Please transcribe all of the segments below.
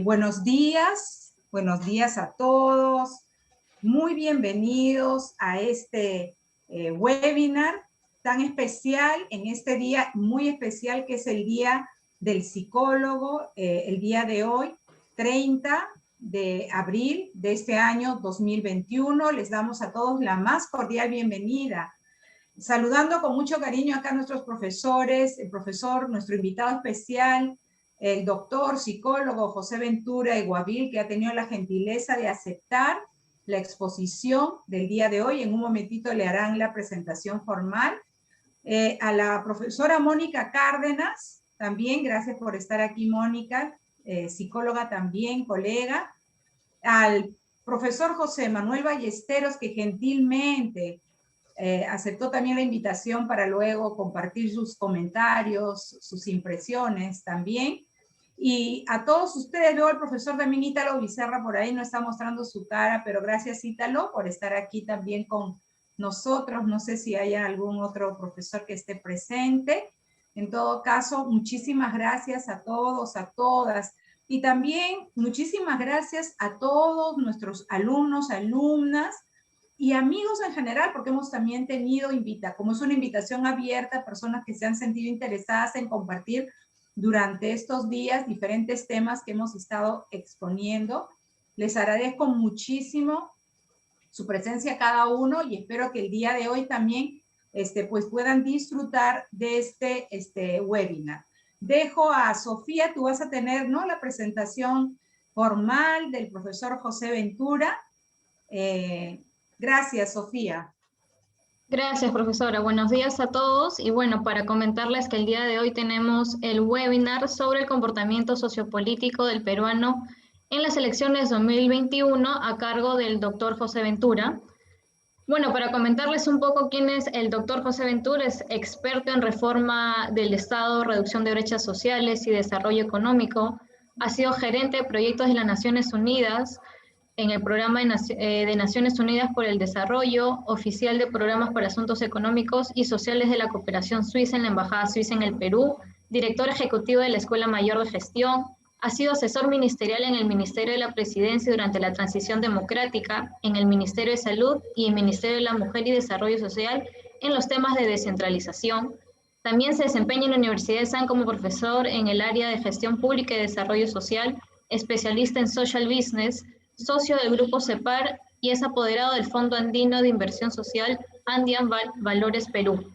Buenos días a todos. Muy bienvenidos a este webinar tan especial, en este día muy especial que es el Día del Psicólogo, el día de hoy, 30 de abril de este año 2021. Les damos a todos la más cordial bienvenida. Saludando con mucho cariño acá a nuestros profesores, el profesor, nuestro invitado especial, el doctor psicólogo José Ventura Iguavil, que ha tenido la gentileza de aceptar la exposición del día de hoy. En un momentito le harán la presentación formal. A la profesora Mónica Cárdenas, también, gracias por estar aquí, Mónica, psicóloga también, colega. Al profesor José Manuel Ballesteros, que gentilmente aceptó también la invitación para luego compartir sus comentarios, sus impresiones también. Y a todos ustedes, luego el profesor también Ítalo Becerra por ahí no está mostrando su cara, pero gracias Ítalo por estar aquí también con nosotros. No sé si hay algún otro profesor que esté presente. En todo caso, muchísimas gracias a todos, a todas. Y también muchísimas gracias a todos nuestros alumnos, alumnas, y amigos en general, porque hemos también tenido, como es una invitación abierta a personas que se han sentido interesadas en compartir durante estos días diferentes temas que hemos estado exponiendo. Les agradezco muchísimo su presencia a cada uno y espero que el día de hoy también pues puedan disfrutar de este webinar. Dejo a Sofía, tú vas a tener, ¿no?, la presentación formal del profesor José Ventura. Gracias, Sofía. Gracias, profesora. Buenos días a todos. Y bueno, para comentarles que el día de hoy tenemos el webinar sobre el comportamiento sociopolítico del peruano en las elecciones 2021 a cargo del doctor José Ventura. Bueno, para comentarles un poco quién es el doctor José Ventura, es experto en reforma del Estado, reducción de brechas sociales y desarrollo económico. Ha sido gerente de proyectos de las Naciones Unidas, en el programa de Naciones Unidas por el Desarrollo, oficial de programas para asuntos económicos y sociales de la cooperación suiza en la Embajada Suiza en el Perú, director ejecutivo de la Escuela Mayor de Gestión, ha sido asesor ministerial en el Ministerio de la Presidencia durante la transición democrática, en el Ministerio de Salud y el Ministerio de la Mujer y Desarrollo Social en los temas de descentralización. También se desempeña en la Universidad de San como profesor en el área de Gestión Pública y Desarrollo Social, especialista en Social Business, socio del Grupo CEPAR y es apoderado del Fondo Andino de Inversión Social Andean Valores Perú.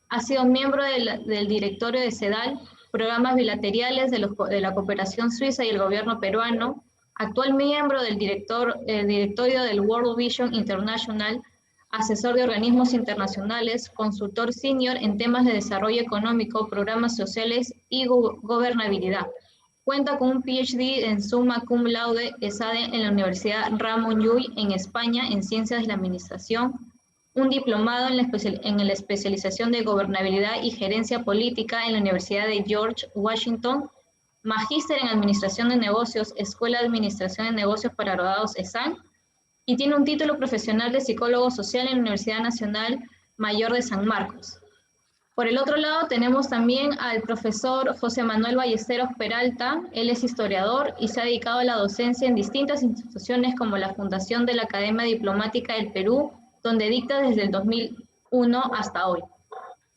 Ha sido miembro del directorio de CEDAL, programas bilaterales de la cooperación suiza y el gobierno peruano, actual miembro del directorio del World Vision International, asesor de organismos internacionales, consultor senior en temas de desarrollo económico, programas sociales y gobernabilidad. Cuenta con un PhD en Summa Cum Laude ESADE en la Universidad Ramon Llull en España en Ciencias de la Administración, un diplomado en la especialización de Gobernabilidad y Gerencia Política en la Universidad de George Washington, magíster en Administración de Negocios, Escuela de Administración de Negocios para Graduados ESAN, y tiene un título profesional de Psicólogo Social en la Universidad Nacional Mayor de San Marcos. Por el otro lado tenemos también al profesor José Manuel Ballesteros Peralta. Él es historiador y se ha dedicado a la docencia en distintas instituciones como la Fundación de la Academia Diplomática del Perú, donde dicta desde el 2001 hasta hoy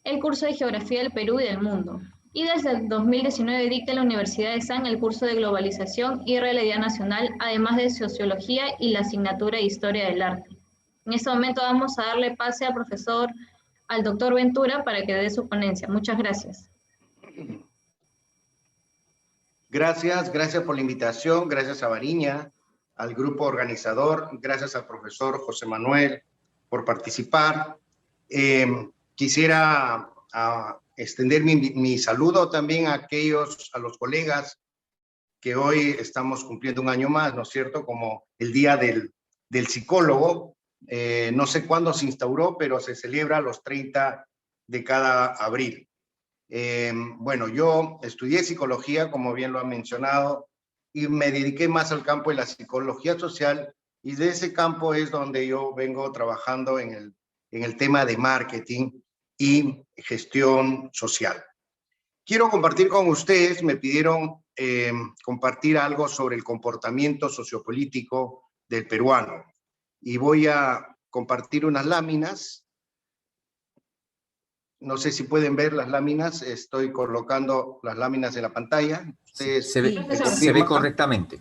el curso de Geografía del Perú y del Mundo. Y desde el 2019 dicta en la Universidad de San el curso de Globalización y Realidad Nacional, además de Sociología y la asignatura de Historia del Arte. En este momento vamos a darle pase al doctor Ventura para que dé su ponencia. Muchas gracias. Gracias por la invitación, gracias a Variña, al grupo organizador, gracias al profesor José Manuel por participar. Quisiera extender mi saludo también a los colegas que hoy estamos cumpliendo un año más, ¿no es cierto?, como el Día del Psicólogo. No sé cuándo se instauró, pero se celebra los 30 de cada abril. Bueno, yo estudié psicología, como bien lo han mencionado, y me dediqué más al campo de la psicología social, y de ese campo es donde yo vengo trabajando en el tema de marketing y gestión social. Quiero compartir con ustedes, me pidieron compartir algo sobre el comportamiento sociopolítico del peruano. Y voy a compartir unas láminas. No sé si pueden ver las láminas. Estoy colocando las láminas en la pantalla. Ustedes se ve correctamente.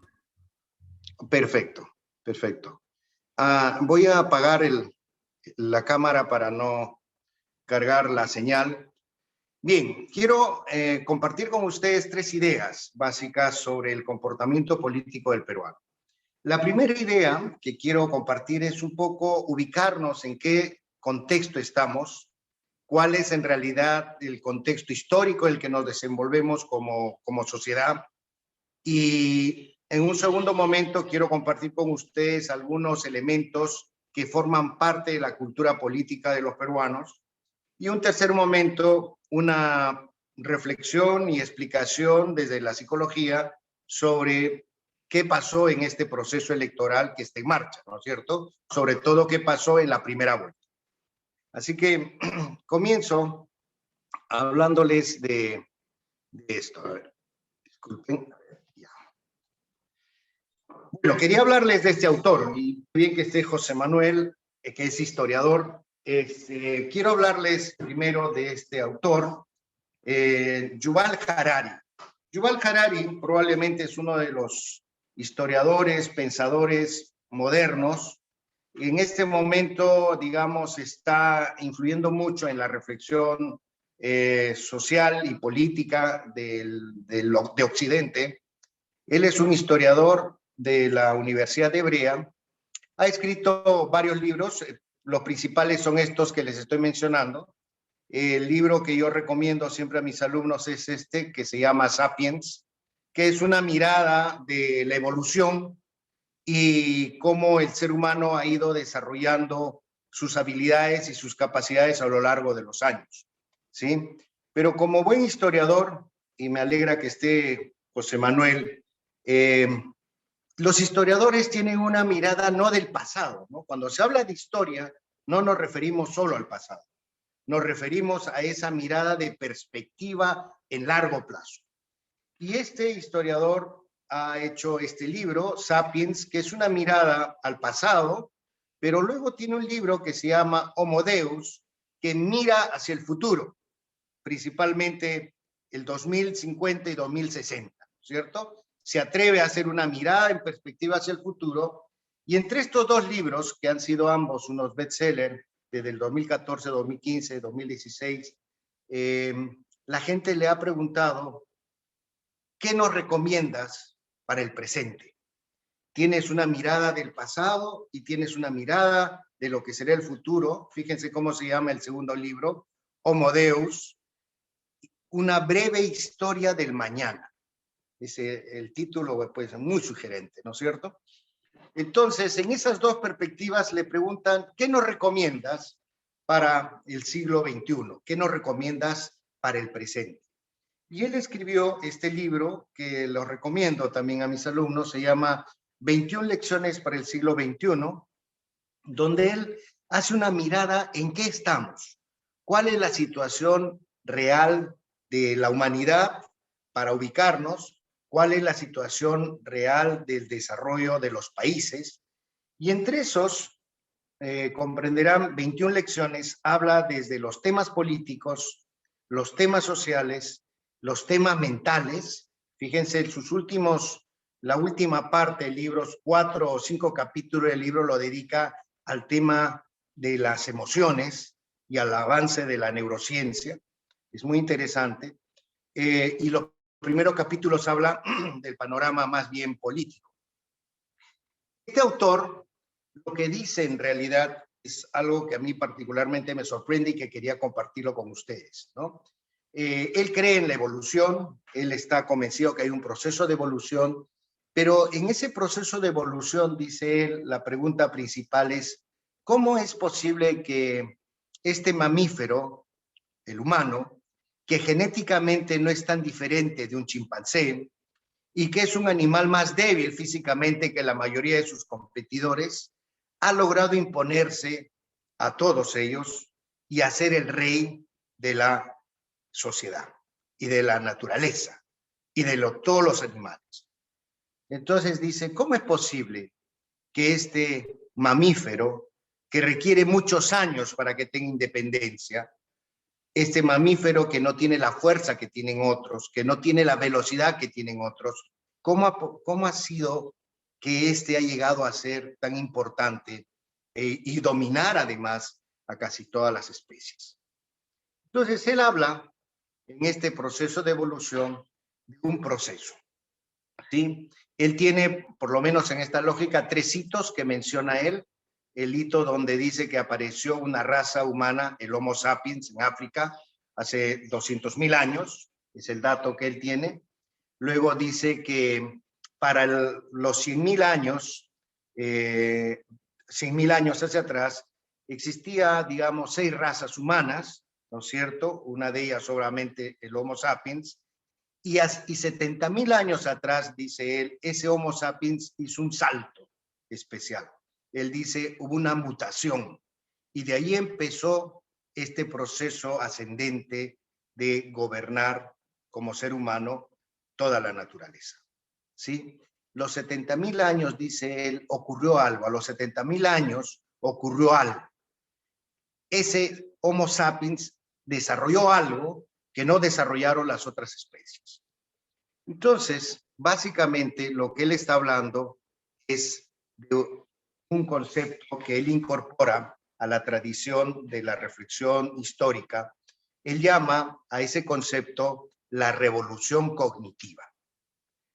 Perfecto, perfecto. Voy a apagar la cámara para no cargar la señal. Bien, quiero compartir con ustedes 3 ideas básicas sobre el comportamiento político del peruano. La primera idea que quiero compartir es un poco ubicarnos en qué contexto estamos, cuál es en realidad el contexto histórico en el que nos desenvolvemos como sociedad. Y en un segundo momento quiero compartir con ustedes algunos elementos que forman parte de la cultura política de los peruanos. Y un tercer momento, una reflexión y explicación desde la psicología sobre qué pasó en este proceso electoral que está en marcha, ¿no es cierto? Sobre todo qué pasó en la primera vuelta. Así que comienzo hablándoles de esto. A ver, disculpen. Bueno, quería hablarles de este autor, y bien que esté José Manuel, que es historiador. Quiero hablarles primero de este autor, Yuval Harari. Yuval Harari probablemente es uno de los historiadores, pensadores modernos. En este momento, digamos, está influyendo mucho en la reflexión social y política de Occidente. Él es un historiador de la Universidad de Hebrea. Ha escrito varios libros. Los principales son estos que les estoy mencionando. El libro que yo recomiendo siempre a mis alumnos es este, que se llama Sapiens, que es una mirada de la evolución y cómo el ser humano ha ido desarrollando sus habilidades y sus capacidades a lo largo de los años, ¿sí? Pero como buen historiador, y me alegra que esté José Manuel, los historiadores tienen una mirada no del pasado, ¿no? Cuando se habla de historia, no nos referimos solo al pasado, nos referimos a esa mirada de perspectiva en largo plazo. Y este historiador ha hecho este libro, Sapiens, que es una mirada al pasado, pero luego tiene un libro que se llama Homo Deus, que mira hacia el futuro, principalmente el 2050 y 2060, ¿cierto? Se atreve a hacer una mirada en perspectiva hacia el futuro, y entre estos 2 libros, que han sido ambos unos bestsellers desde el 2014, 2015, 2016, la gente le ha preguntado, ¿qué nos recomiendas para el presente? Tienes una mirada del pasado y tienes una mirada de lo que será el futuro. Fíjense cómo se llama el segundo libro, Homo Deus, una breve historia del mañana. El título pues muy sugerente, ¿no es cierto? Entonces, en esas 2 perspectivas le preguntan, ¿qué nos recomiendas para el siglo XXI? ¿Qué nos recomiendas para el presente? Y él escribió este libro, que lo recomiendo también a mis alumnos, se llama 21 lecciones para el siglo XXI, donde él hace una mirada en qué estamos, cuál es la situación real de la humanidad para ubicarnos, cuál es la situación real del desarrollo de los países. Y entre esos, comprenderán, 21 lecciones, habla desde los temas políticos, los temas sociales, los temas mentales. Fíjense, la última parte del libro, 4 o 5 capítulos del libro lo dedica al tema de las emociones y al avance de la neurociencia. Es muy interesante. Y los primeros capítulos habla del panorama más bien político. Este autor lo que dice en realidad es algo que a mí particularmente me sorprende y que quería compartirlo con ustedes, ¿no? Él cree en la evolución, él está convencido que hay un proceso de evolución, pero en ese proceso de evolución, dice él, la pregunta principal es, ¿cómo es posible que este mamífero, el humano, que genéticamente no es tan diferente de un chimpancé y que es un animal más débil físicamente que la mayoría de sus competidores, ha logrado imponerse a todos ellos y a ser el rey de la sociedad y de la naturaleza? y de todos los animales. Entonces dice, ¿cómo es posible que este mamífero, que requiere muchos años para que tenga independencia, este mamífero que no tiene la fuerza que tienen otros, que no tiene la velocidad que tienen otros, ¿cómo ha sido que este ha llegado a ser tan importante y dominar además a casi todas las especies? Entonces él habla en este proceso de evolución de un proceso, ¿sí? Él tiene, por lo menos en esta lógica, 3 hitos que menciona él. El hito donde dice que apareció una raza humana, el Homo sapiens, en África, hace 200.000 años, es el dato que él tiene. Luego dice que para los 100.000 años, 100.000 años hacia atrás, existía, digamos, 6 razas humanas, ¿no es cierto? Una de ellas, obviamente, el Homo sapiens. Y 70.000 años atrás, dice él, ese Homo sapiens hizo un salto especial. Él dice, hubo una mutación. Y de ahí empezó este proceso ascendente de gobernar como ser humano toda la naturaleza. ¿Sí? Los 70.000 años, dice él, ocurrió algo. A los 70.000 años ocurrió algo. Ese Homo sapiens desarrolló algo que no desarrollaron las otras especies. Entonces, básicamente lo que él está hablando es de un concepto que él incorpora a la tradición de la reflexión histórica. Él llama a ese concepto la revolución cognitiva.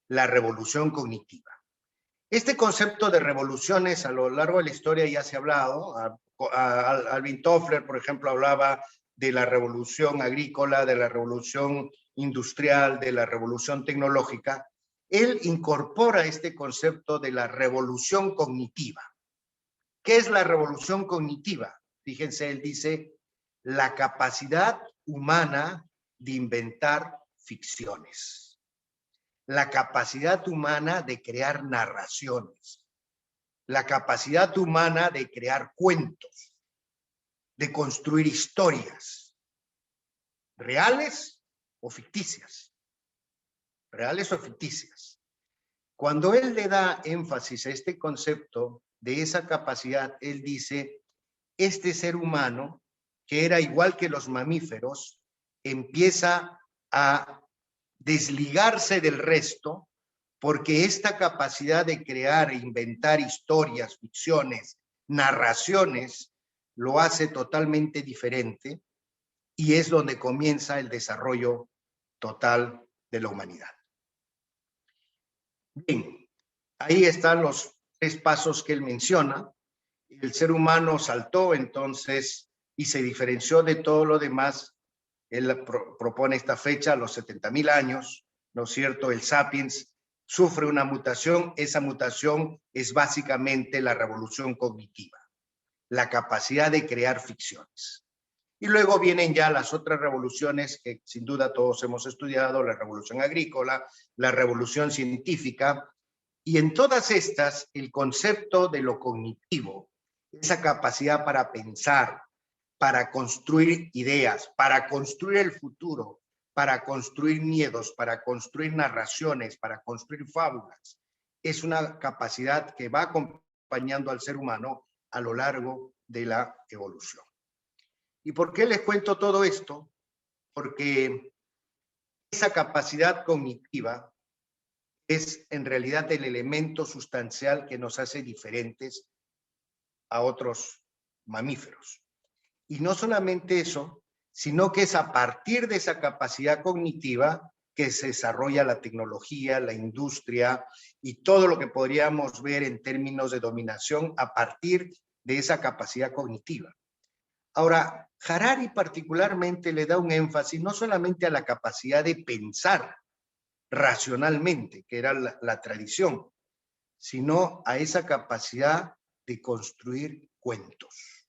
La revolución cognitiva. Este concepto de revoluciones a lo largo de la historia ya se ha hablado. Alvin Toffler, por ejemplo, hablaba de la revolución agrícola, de la revolución industrial, de la revolución tecnológica. Él incorpora este concepto de la revolución cognitiva. ¿Qué es la revolución cognitiva? Fíjense, él dice, la capacidad humana de inventar ficciones. La capacidad humana de crear narraciones. La capacidad humana de crear cuentos, de construir historias, reales o ficticias. Reales o ficticias. Cuando él le da énfasis a este concepto de esa capacidad, él dice, este ser humano, que era igual que los mamíferos, empieza a desligarse del resto, porque esta capacidad de crear e inventar historias, ficciones, narraciones, lo hace totalmente diferente y es donde comienza el desarrollo total de la humanidad. Bien, ahí están los 3 pasos que él menciona. El ser humano saltó entonces y se diferenció de todo lo demás. Él propone esta fecha, los 70.000 años, ¿no es cierto? El sapiens sufre una mutación. Esa mutación es básicamente la revolución cognitiva, la capacidad de crear ficciones. Y luego vienen ya las otras revoluciones que sin duda todos hemos estudiado, la revolución agrícola, la revolución científica, y en todas estas el concepto de lo cognitivo, esa capacidad para pensar, para construir ideas, para construir el futuro, para construir miedos, para construir narraciones, para construir fábulas, es una capacidad que va acompañando al ser humano a lo largo de la evolución. ¿Y por qué les cuento todo esto? Porque esa capacidad cognitiva es en realidad el elemento sustancial que nos hace diferentes a otros mamíferos. Y no solamente eso, sino que es a partir de esa capacidad cognitiva que se desarrolla la tecnología, la industria y todo lo que podríamos ver en términos de dominación a partir de esa capacidad cognitiva. Ahora, Harari particularmente le da un énfasis no solamente a la capacidad de pensar racionalmente, que era la tradición, sino a esa capacidad de construir cuentos,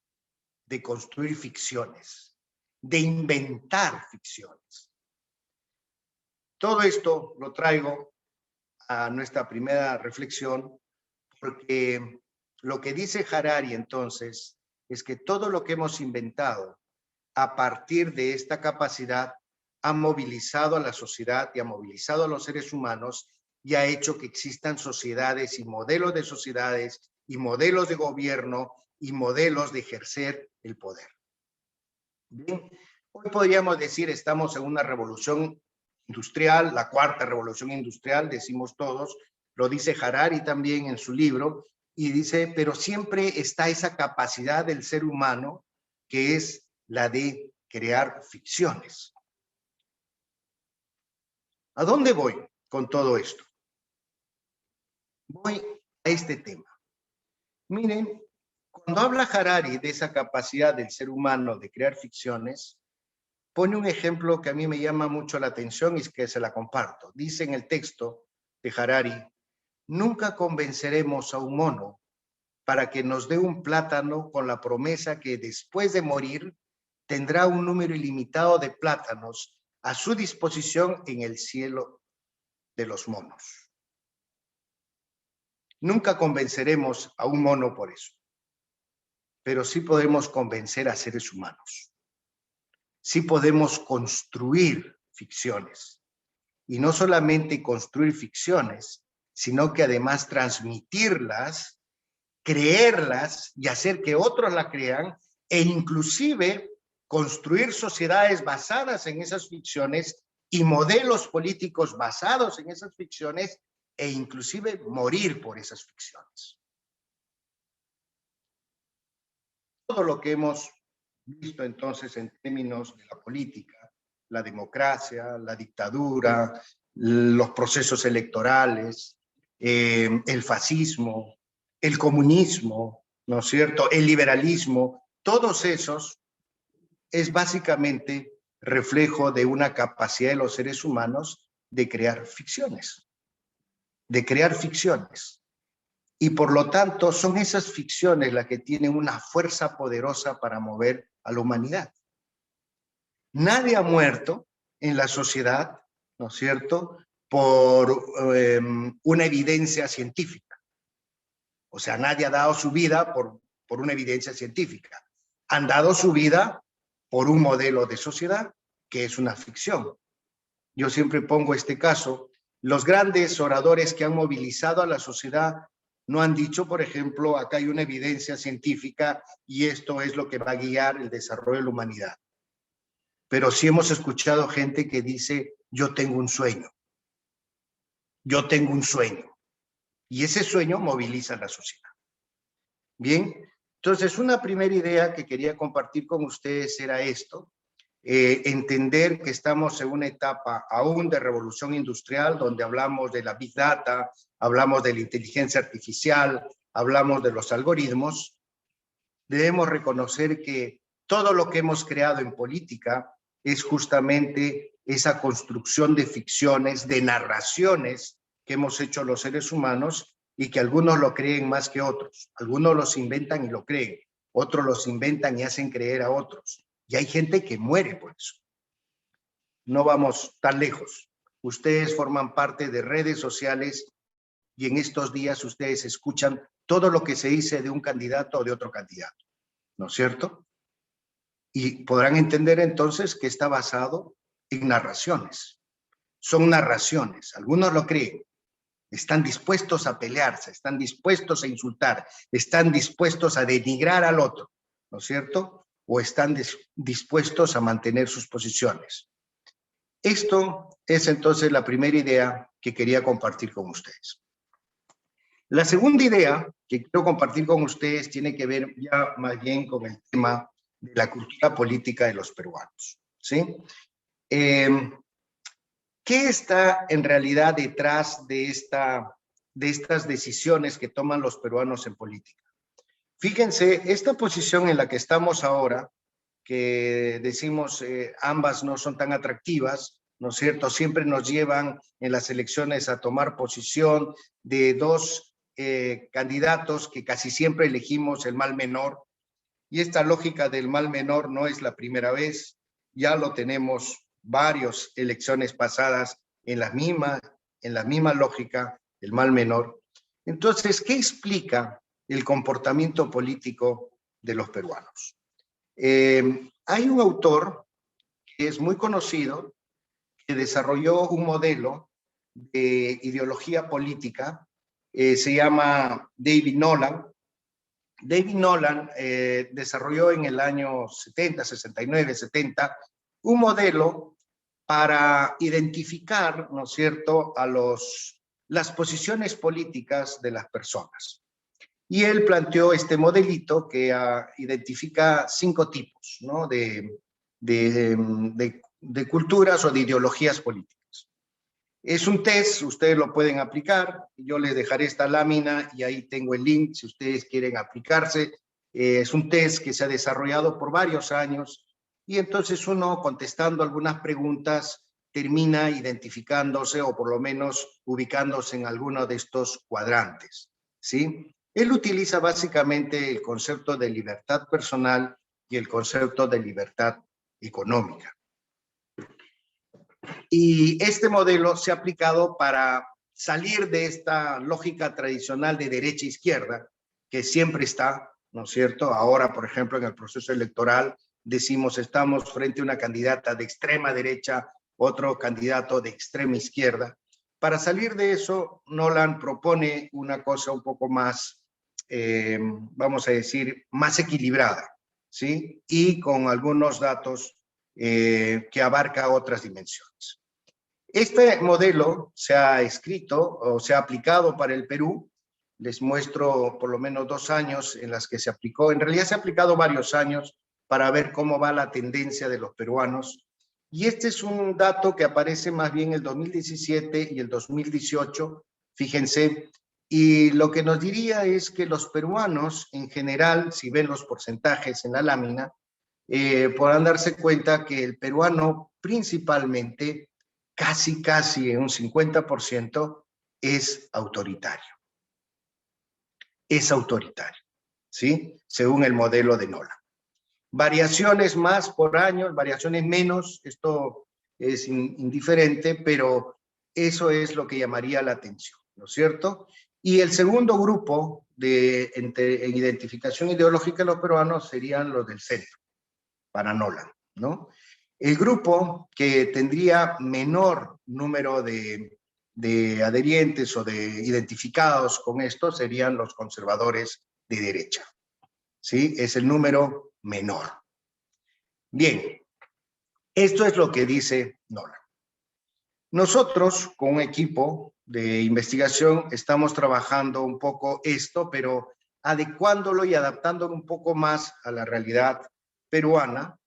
de construir ficciones, de inventar ficciones. Todo esto lo traigo a nuestra primera reflexión porque lo que dice Harari entonces es que todo lo que hemos inventado a partir de esta capacidad ha movilizado a la sociedad y ha movilizado a los seres humanos y ha hecho que existan sociedades y modelos de sociedades y modelos de gobierno y modelos de ejercer el poder. Bien, hoy podríamos decir estamos en una revolución industrial, la cuarta revolución industrial, decimos todos, lo dice Harari también en su libro, y dice, pero siempre está esa capacidad del ser humano que es la de crear ficciones. ¿A dónde voy con todo esto? Voy a este tema. Miren, cuando habla Harari de esa capacidad del ser humano de crear ficciones, pone un ejemplo que a mí me llama mucho la atención y es que se la comparto. Dice en el texto de Harari, nunca convenceremos a un mono para que nos dé un plátano con la promesa que después de morir tendrá un número ilimitado de plátanos a su disposición en el cielo de los monos. Nunca convenceremos a un mono por eso, pero sí podemos convencer a seres humanos. Sí podemos construir ficciones. Y no solamente construir ficciones, sino que además transmitirlas, creerlas y hacer que otros la crean, e inclusive construir sociedades basadas en esas ficciones y modelos políticos basados en esas ficciones, e inclusive morir por esas ficciones. Todo lo que hemos visto entonces en términos de la política, la democracia, la dictadura, los procesos electorales, el fascismo, el comunismo, ¿no es cierto?, el liberalismo, todos esos es básicamente reflejo de una capacidad de los seres humanos de crear ficciones. Y por lo tanto son esas ficciones las que tienen una fuerza poderosa para mover a la humanidad. Nadie ha muerto en la sociedad, ¿no es cierto?, por una evidencia científica. O sea, nadie ha dado su vida por una evidencia científica. Han dado su vida por un modelo de sociedad que es una ficción. Yo siempre pongo este caso. Los grandes oradores que han movilizado a la sociedad no han dicho, por ejemplo, acá hay una evidencia científica y esto es lo que va a guiar el desarrollo de la humanidad. Pero sí hemos escuchado gente que dice, yo tengo un sueño. Yo tengo un sueño. Y ese sueño moviliza a la sociedad. Bien, entonces una primera idea que quería compartir con ustedes era esto. Entender que estamos en una etapa aún de revolución industrial, donde hablamos de la Big Data, hablamos de la inteligencia artificial, hablamos de los algoritmos. Debemos reconocer que todo lo que hemos creado en política es justamente esa construcción de ficciones, de narraciones que hemos hecho los seres humanos y que algunos lo creen más que otros. Algunos los inventan y lo creen, otros los inventan y hacen creer a otros. Y hay gente que muere por eso. No vamos tan lejos. Ustedes forman parte de redes sociales y en estos días ustedes escuchan todo lo que se dice de un candidato o de otro candidato, ¿no es cierto? Y podrán entender entonces que está basado en narraciones. Son narraciones. Algunos lo creen. Están dispuestos a pelearse, están dispuestos a insultar, están dispuestos a denigrar al otro, ¿no es cierto? O están dispuestos a mantener sus posiciones. Esto es entonces la primera idea que quería compartir con ustedes. La segunda idea que quiero compartir con ustedes tiene que ver ya más bien con el tema de la cultura política de los peruanos, ¿sí? ¿Qué está en realidad detrás de estas decisiones que toman los peruanos en política? Fíjense, esta posición en la que estamos ahora, que decimos ambas no son tan atractivas, ¿no es cierto? Siempre nos llevan en las elecciones a tomar posición de dos candidatos que casi siempre elegimos el mal menor. Y esta lógica del mal menor no es la primera vez, ya lo tenemos varias elecciones pasadas en la misma lógica, el mal menor. Entonces, ¿qué explica el comportamiento político de los peruanos? Hay un autor que es muy conocido, que desarrolló un modelo de ideología política, se llama David Nolan. David Nolan desarrolló en el año 70, 69, 70, un modelo para identificar, ¿no es cierto?, a las posiciones políticas de las personas. Y él planteó este modelito que identifica 5 tipos, ¿no?, de culturas o de ideologías políticas. Es un test, ustedes lo pueden aplicar. Yo les dejaré esta lámina y ahí tengo el link si ustedes quieren aplicarse. Es un test que se ha desarrollado por varios años y entonces uno, contestando algunas preguntas, termina identificándose o por lo menos ubicándose en alguno de estos cuadrantes, ¿sí? Él utiliza básicamente el concepto de libertad personal y el concepto de libertad económica. Y este modelo se ha aplicado para salir de esta lógica tradicional de derecha-izquierda, que siempre está, ¿no es cierto? Ahora, por ejemplo, en el proceso electoral, decimos estamos frente a una candidata de extrema derecha, otro candidato de extrema izquierda. Para salir de eso, Nolan propone una cosa un poco más, vamos a decir, más equilibrada, ¿sí? Y con algunos datos que abarca otras dimensiones. Este modelo se ha escrito o se ha aplicado para el Perú. Les muestro por lo menos 2 años en las que se aplicó. En realidad se ha aplicado varios años para ver cómo va la tendencia de los peruanos. Y este es un dato que aparece más bien el 2017 y el 2018, fíjense. Y lo que nos diría es que los peruanos en general, si ven los porcentajes en la lámina, podrán darse cuenta que el peruano principalmente, casi en un 50%, es autoritario. Es autoritario, ¿sí? Según el modelo de Nolan. Variaciones más por año, variaciones menos, esto es indiferente, pero eso es lo que llamaría la atención, ¿no es cierto? Y el segundo grupo en identificación ideológica de los peruanos serían los del centro, para Nolan, ¿no? El grupo que tendría menor número de adherientes o de identificados con esto serían los conservadores de derecha, ¿sí? Es el número menor. Bien, esto es lo que dice Nolan. Nosotros, con un equipo de investigación, estamos trabajando un poco esto, pero adecuándolo y adaptándolo un poco más a la realidad peruana,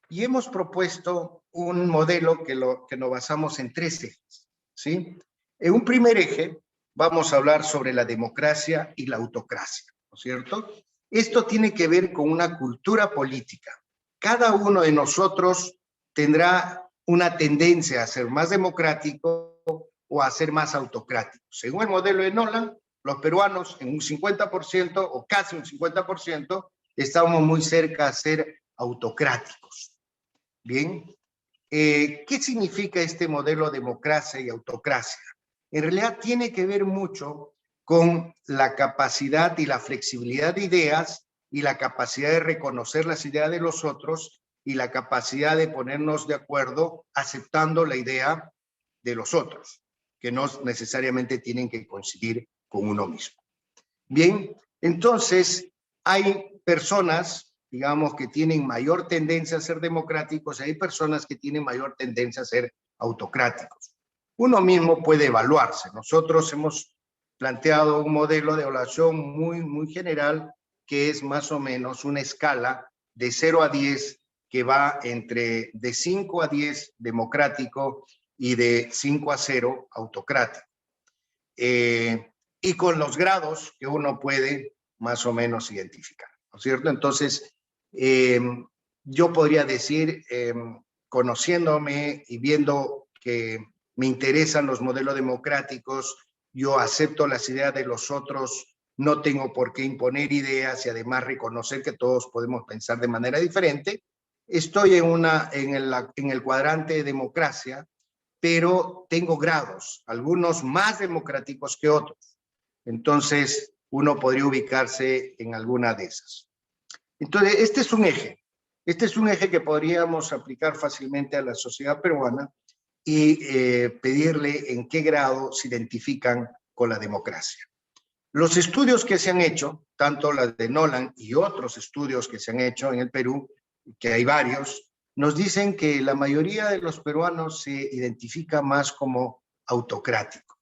y hemos propuesto un modelo que nos basamos en 3 ejes, ¿sí? En un primer eje vamos a hablar sobre la democracia y la autocracia, ¿no es cierto? Esto tiene que ver con una cultura política. Cada uno de nosotros tendrá una tendencia a ser más democrático o a ser más autocrático. Según el modelo de Nolan, los peruanos en un 50% o casi un 50% estamos muy cerca a ser autocráticos. Bien, ¿qué significa este modelo democracia y autocracia? En realidad tiene que ver mucho con la capacidad y la flexibilidad de ideas y la capacidad de reconocer las ideas de los otros y la capacidad de ponernos de acuerdo aceptando la idea de los otros, que no necesariamente tienen que coincidir con uno mismo. Bien, entonces hay personas, digamos, que tienen mayor tendencia a ser democráticos y hay personas que tienen mayor tendencia a ser autocráticos. Uno mismo puede evaluarse. Nosotros hemos planteado un modelo de evaluación muy general que es más o menos una escala de 0 a 10 que va entre de 5 a 10 democrático y de 5 a 0 autocrático. Y con los grados que uno puede más o menos identificar, ¿no es cierto? Entonces, yo podría decir, conociéndome y viendo que me interesan los modelos democráticos, yo acepto las ideas de los otros, no tengo por qué imponer ideas y además reconocer que todos podemos pensar de manera diferente. Estoy en el cuadrante de democracia, pero tengo grados, algunos más democráticos que otros. Entonces, uno podría ubicarse en alguna de esas. Entonces, este es un eje. Este es un eje que podríamos aplicar fácilmente a la sociedad peruana y pedirle en qué grado se identifican con la democracia. Los estudios que se han hecho, tanto la de Nolan y otros estudios que se han hecho en el Perú, que hay varios, nos dicen que la mayoría de los peruanos se identifica más como autocrático.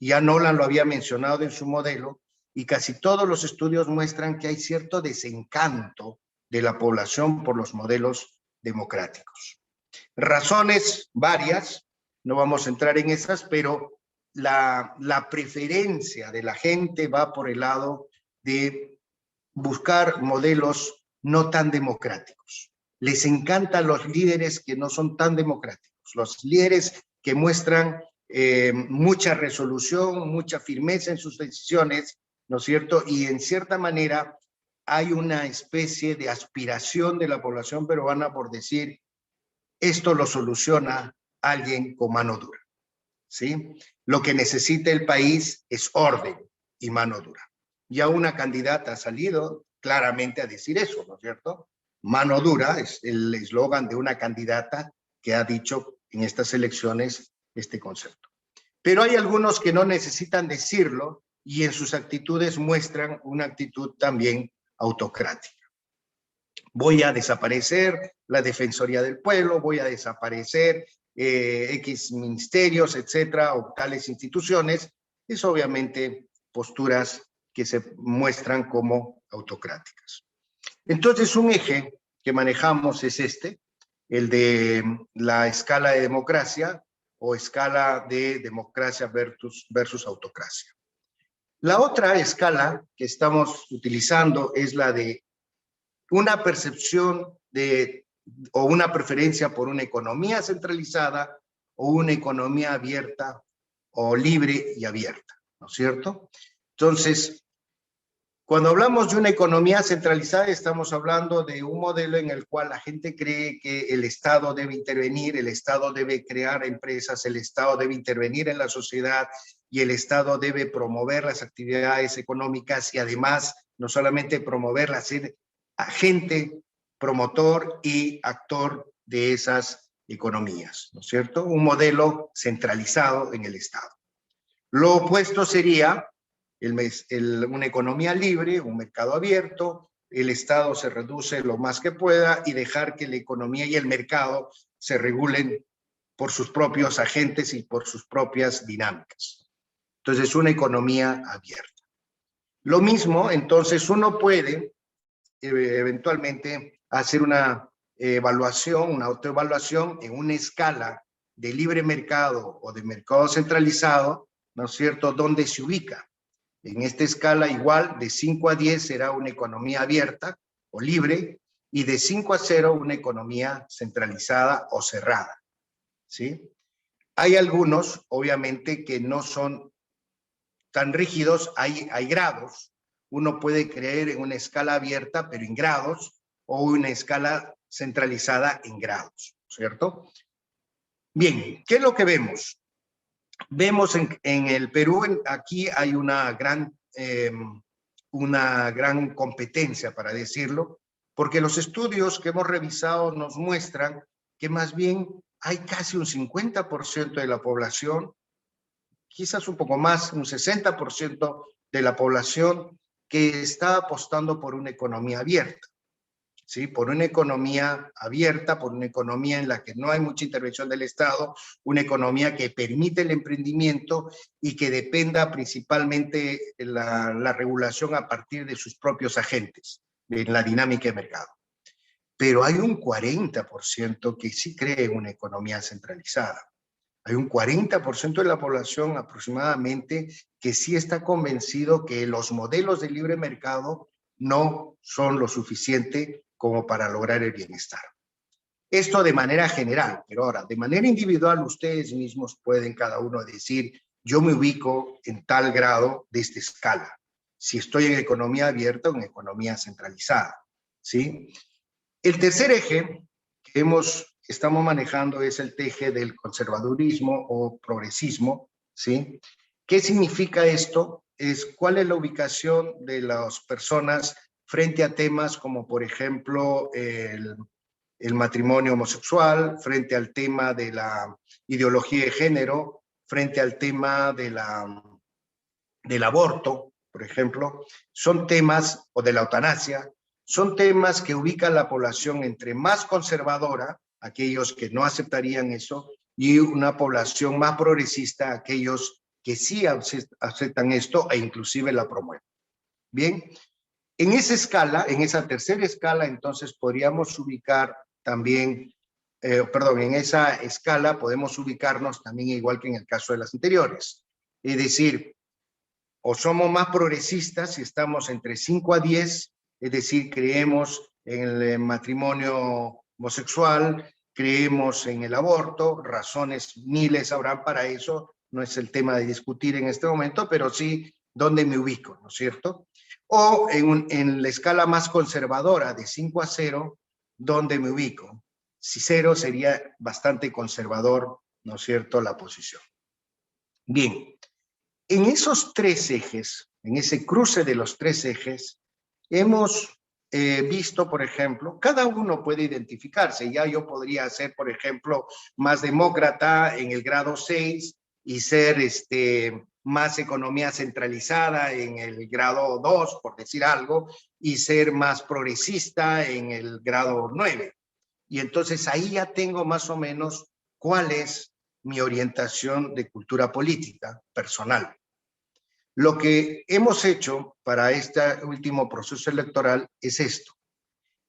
Ya Nolan lo había mencionado en su modelo, y casi todos los estudios muestran que hay cierto desencanto de la población por los modelos democráticos. Razones varias, no vamos a entrar en esas, pero la preferencia de la gente va por el lado de buscar modelos no tan democráticos. Les encantan los líderes que no son tan democráticos, los líderes que muestran mucha resolución, mucha firmeza en sus decisiones, ¿no es cierto? Y en cierta manera hay una especie de aspiración de la población peruana por decir, esto lo soluciona alguien con mano dura, ¿sí? Lo que necesita el país es orden y mano dura. Ya una candidata ha salido claramente a decir eso, ¿no es cierto? Mano dura es el eslogan de una candidata que ha dicho en estas elecciones este concepto. Pero hay algunos que no necesitan decirlo y en sus actitudes muestran una actitud también autocrática. Voy a desaparecer la Defensoría del Pueblo, voy a desaparecer X ministerios, etcétera, o tales instituciones. Es obviamente posturas que se muestran como autocráticas. Entonces, un eje que manejamos es este, el de la escala de democracia o escala de democracia versus autocracia. La otra escala que estamos utilizando es la de una percepción o una preferencia por una economía centralizada o una economía abierta o libre y abierta, ¿no es cierto? Entonces, cuando hablamos de una economía centralizada, estamos hablando de un modelo en el cual la gente cree que el Estado debe intervenir, el Estado debe crear empresas, el Estado debe intervenir en la sociedad y el Estado debe promover las actividades económicas y además no solamente promoverlas, ser agente, promotor y actor de esas economías, ¿no es cierto? Un modelo centralizado en el Estado. Lo opuesto sería una economía libre, un mercado abierto, el Estado se reduce lo más que pueda y dejar que la economía y el mercado se regulen por sus propios agentes y por sus propias dinámicas. Entonces, una economía abierta. Lo mismo, entonces, uno puede eventualmente hacer una evaluación, una autoevaluación en una escala de libre mercado o de mercado centralizado, ¿no es cierto?, donde se ubica. En esta escala igual, de 5 a 10 será una economía abierta o libre, y de 5 a 0 una economía centralizada o cerrada, ¿sí? Hay algunos, obviamente, que no son tan rígidos, hay grados. Uno puede creer en una escala abierta, pero en grados, o una escala centralizada en grados, ¿cierto? Bien, ¿qué es lo que vemos? Vemos en el Perú, aquí hay una gran competencia, para decirlo, porque los estudios que hemos revisado nos muestran que más bien hay casi un 50% de la población, quizás un poco más, un 60% de la población que está apostando por una economía abierta. ¿Sí? Por una economía abierta, por una economía en la que no hay mucha intervención del Estado, una economía que permite el emprendimiento y que dependa principalmente la regulación a partir de sus propios agentes, de la dinámica de mercado. Pero hay un 40% que sí cree en una economía centralizada. Hay un 40% de la población aproximadamente que sí está convencido que los modelos de libre mercado no son lo suficiente como para lograr el bienestar. Esto de manera general, pero ahora, de manera individual, ustedes mismos pueden cada uno decir, yo me ubico en tal grado de esta escala, si estoy en economía abierta o en economía centralizada, ¿sí? El tercer eje que estamos manejando es el eje del conservadurismo o progresismo, ¿sí? ¿Qué significa esto? Es cuál es la ubicación de las personas frente a temas como, por ejemplo, el matrimonio homosexual, frente al tema de la ideología de género, frente al tema del aborto, por ejemplo, son temas, o de la eutanasia, son temas que ubican la población entre más conservadora, aquellos que no aceptarían eso, y una población más progresista, aquellos que sí aceptan esto e inclusive la promueven. Bien, en esa escala, en esa tercera escala, entonces podríamos ubicar también, en esa escala podemos ubicarnos también igual que en el caso de las anteriores. Es decir, o somos más progresistas y estamos entre 5 a 10, es decir, creemos en el matrimonio homosexual, creemos en el aborto, razones miles habrán para eso, no es el tema de discutir en este momento, pero sí dónde me ubico, ¿no es cierto? O en la escala más conservadora, de 5 a 0, ¿dónde me ubico? Si 0 sería bastante conservador, ¿no es cierto?, la posición. Bien, en esos tres ejes, en ese cruce de los tres ejes, hemos visto, por ejemplo, cada uno puede identificarse. Ya yo podría ser, por ejemplo, más demócrata en el grado 6 y ser más economía centralizada en el grado 2, por decir algo, y ser más progresista en el grado 9. Y entonces ahí ya tengo más o menos cuál es mi orientación de cultura política personal. Lo que hemos hecho para este último proceso electoral es esto.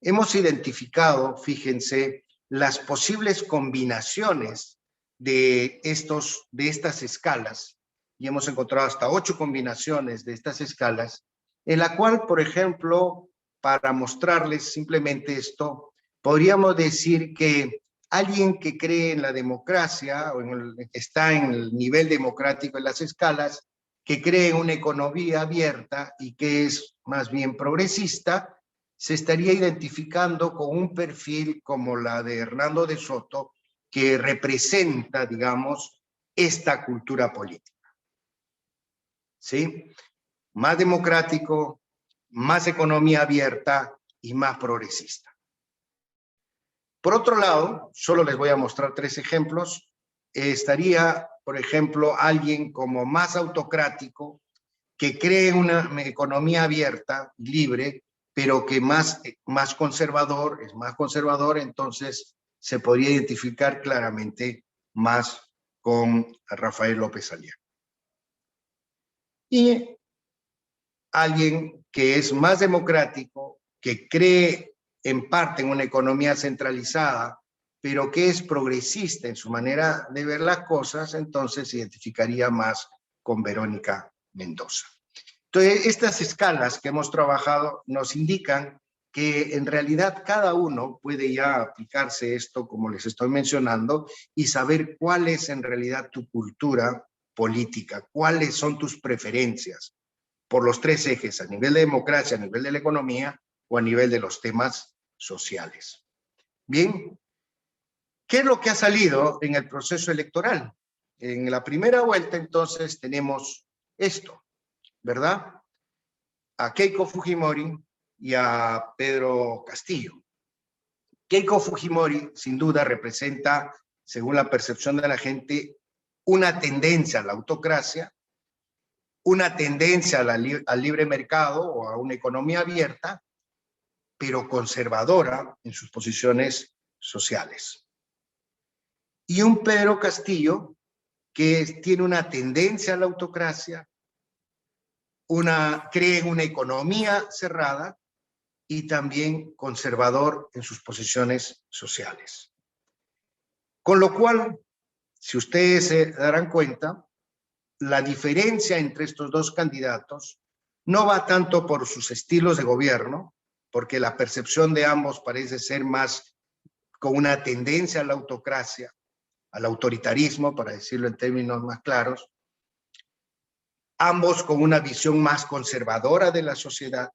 Hemos identificado, fíjense, las posibles combinaciones de estas escalas, y hemos encontrado hasta 8 combinaciones de estas escalas, en la cual, por ejemplo, para mostrarles simplemente esto, podríamos decir que alguien que cree en la democracia, o está en el nivel democrático en las escalas, que cree en una economía abierta y que es más bien progresista, se estaría identificando con un perfil como la de Hernando de Soto, que representa, digamos, esta cultura política. ¿Sí? Más democrático, más economía abierta y más progresista. Por otro lado, solo les voy a mostrar 3 ejemplos. Estaría, por ejemplo, alguien como más autocrático, que cree en una economía abierta, libre, pero que más conservador, es más conservador, entonces se podría identificar claramente más con Rafael López Aliaga. Y alguien que es más democrático, que cree en parte en una economía centralizada, pero que es progresista en su manera de ver las cosas, entonces se identificaría más con Verónica Mendoza. Entonces, estas escalas que hemos trabajado nos indican que en realidad cada uno puede ya aplicarse esto, como les estoy mencionando, y saber cuál es en realidad tu cultura política, cuáles son tus preferencias por los 3 ejes, a nivel de democracia, a nivel de la economía o a nivel de los temas sociales. Bien, ¿qué es lo que ha salido en el proceso electoral? En la primera vuelta, entonces, tenemos esto, ¿verdad? A Keiko Fujimori y a Pedro Castillo. Keiko Fujimori, sin duda, representa, según la percepción de la gente, una tendencia a la autocracia, una tendencia al libre mercado o a una economía abierta, pero conservadora en sus posiciones sociales. Y un Pedro Castillo que tiene una tendencia a la autocracia, cree en una economía cerrada y también conservador en sus posiciones sociales. Con lo cual, si ustedes se darán cuenta, la diferencia entre estos 2 candidatos no va tanto por sus estilos de gobierno, porque la percepción de ambos parece ser más con una tendencia a la autocracia, al autoritarismo, para decirlo en términos más claros, ambos con una visión más conservadora de la sociedad,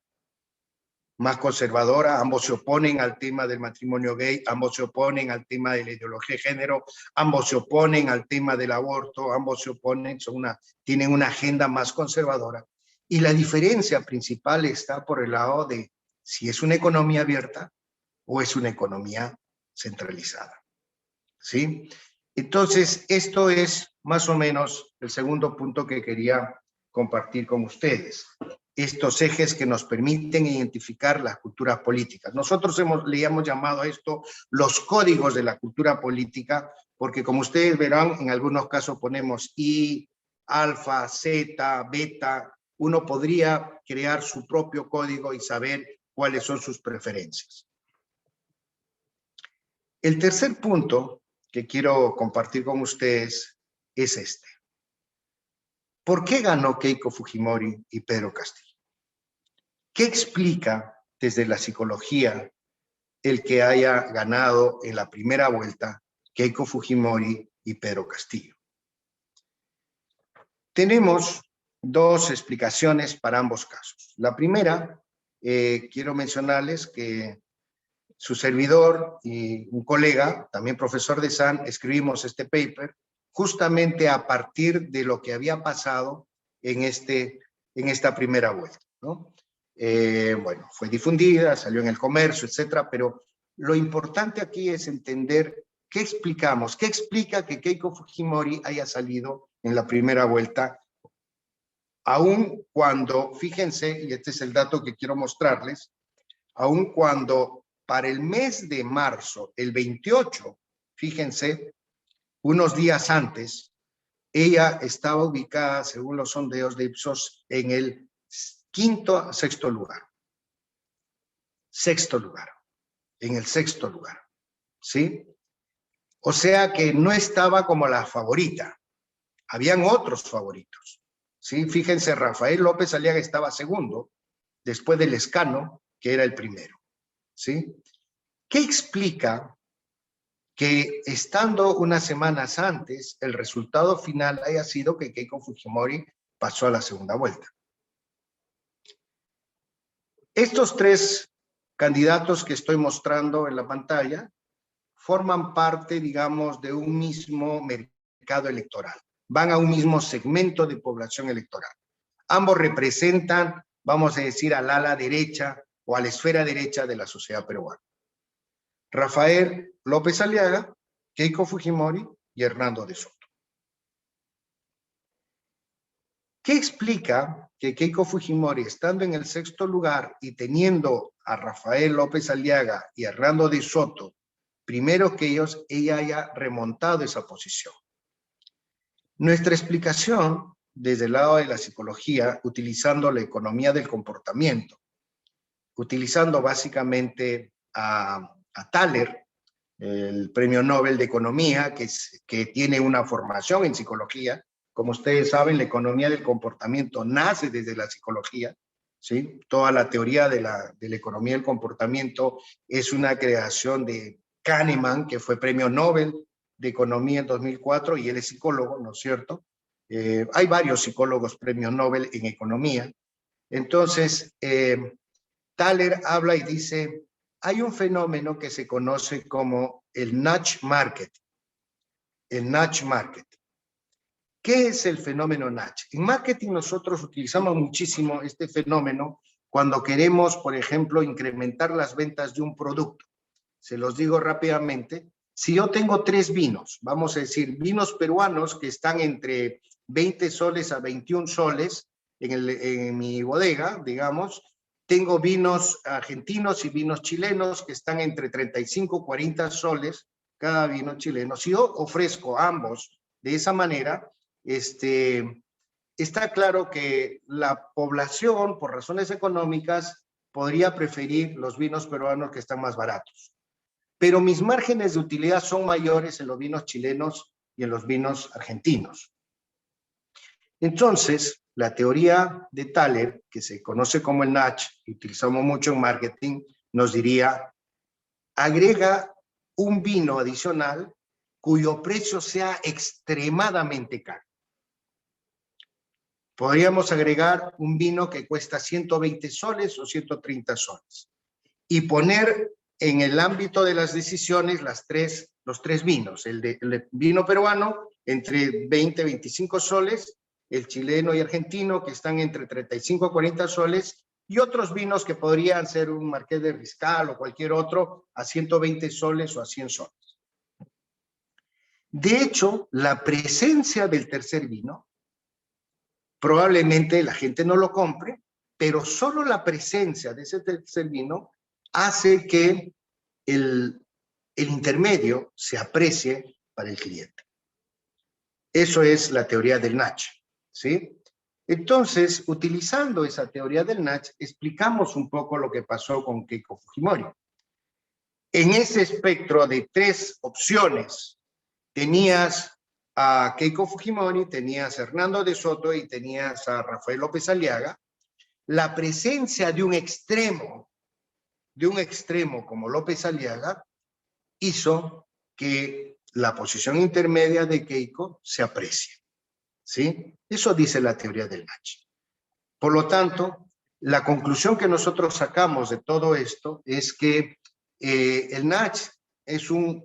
más conservadora, ambos se oponen al tema del matrimonio gay, ambos se oponen al tema de la ideología de género, ambos se oponen al tema del aborto, ambos se oponen, tienen una agenda más conservadora. Y la diferencia principal está por el lado de si es una economía abierta o es una economía centralizada. ¿Sí? Entonces, esto es más o menos el segundo punto que quería compartir con ustedes. Estos ejes que nos permiten identificar las culturas políticas. Nosotros le hemos llamado a esto los códigos de la cultura política, porque como ustedes verán, en algunos casos ponemos I, alfa, zeta, beta. Uno podría crear su propio código y saber cuáles son sus preferencias. El tercer punto que quiero compartir con ustedes es este. ¿Por qué ganó Keiko Fujimori y Pedro Castillo? ¿Qué explica desde la psicología el que haya ganado en la primera vuelta Keiko Fujimori y Pedro Castillo? Tenemos dos explicaciones para ambos casos. La primera, quiero mencionarles que su servidor y un colega, también profesor de SAN, escribimos este paper justamente a partir de lo que había pasado en esta primera vuelta, ¿no? Bueno, fue difundida, salió en El Comercio, etcétera, pero lo importante aquí es entender qué explicamos, qué explica que Keiko Fujimori haya salido en la primera vuelta, aun cuando, fíjense, y este es el dato que quiero mostrarles, aun cuando para el mes de marzo, el 28, fíjense, unos días antes, ella estaba ubicada, según los sondeos de Ipsos, en el sexto lugar. En el sexto lugar, ¿sí? O sea que no estaba como la favorita, habían otros favoritos, ¿sí? Fíjense, Rafael López Aliaga estaba segundo, después del Lescano, que era el primero, ¿sí? ¿Qué explica que estando unas semanas antes, el resultado final haya sido que Keiko Fujimori pasó a la segunda vuelta? Estos tres candidatos que estoy mostrando en la pantalla forman parte, digamos, de un mismo mercado electoral. Van a un mismo segmento de población electoral. Ambos representan, vamos a decir, al ala derecha o a la esfera derecha de la sociedad peruana. Rafael López Aliaga, Keiko Fujimori y Hernando de Soto. ¿Qué explica que Keiko Fujimori, estando en el sexto lugar y teniendo a Rafael López Aliaga y Hernando de Soto, primero que ellos, ella haya remontado esa posición? Nuestra explicación, desde el lado de la psicología, utilizando la economía del comportamiento, utilizando básicamente a Thaler, el premio Nobel de Economía, que tiene una formación en psicología. Como ustedes saben, la economía del comportamiento nace desde la psicología, ¿sí? Toda la teoría de la economía del comportamiento es una creación de Kahneman, que fue premio Nobel de Economía en 2004, y él es psicólogo, ¿no es cierto? Hay varios psicólogos premio Nobel en economía. Entonces, Thaler habla y dice, hay un fenómeno que se conoce como el nudge market. El nudge market. ¿Qué es el fenómeno nudge? En marketing nosotros utilizamos muchísimo este fenómeno cuando queremos, por ejemplo, incrementar las ventas de un producto. Se los digo rápidamente. Si yo tengo 3 vinos, vamos a decir, vinos peruanos que están entre 20 soles a 21 soles en mi bodega, digamos, tengo vinos argentinos y vinos chilenos que están entre 35 y 40 soles cada vino chileno. Si yo ofrezco ambos de esa manera, está claro que la población, por razones económicas, podría preferir los vinos peruanos que están más baratos. Pero mis márgenes de utilidad son mayores en los vinos chilenos y en los vinos argentinos. Entonces, la teoría de Thaler, que se conoce como el nudge, que utilizamos mucho en marketing, nos diría, agrega un vino adicional cuyo precio sea extremadamente caro. Podríamos agregar un vino que cuesta 120 soles o 130 soles y poner en el ámbito de las decisiones los tres vinos, el vino peruano entre 20 y 25 soles, el chileno y argentino que están entre 35 y 40 soles, y otros vinos que podrían ser un Marqués de Riscal o cualquier otro a 120 soles o a 100 soles. De hecho, la presencia del tercer vino, probablemente la gente no lo compre, pero solo la presencia de ese tercer vino hace que el intermedio se aprecie para el cliente. Eso es la teoría del Nach, ¿sí? Entonces, utilizando esa teoría del Nach, explicamos un poco lo que pasó con Keiko Fujimori. En ese espectro de 3 opciones, tenías a Keiko Fujimori, tenías a Hernando de Soto y tenías a Rafael López Aliaga. La presencia de un extremo como López Aliaga hizo que la posición intermedia de Keiko se aprecie, ¿sí? Eso dice la teoría del Nach. Por lo tanto, la conclusión que nosotros sacamos de todo esto es que el Nach es un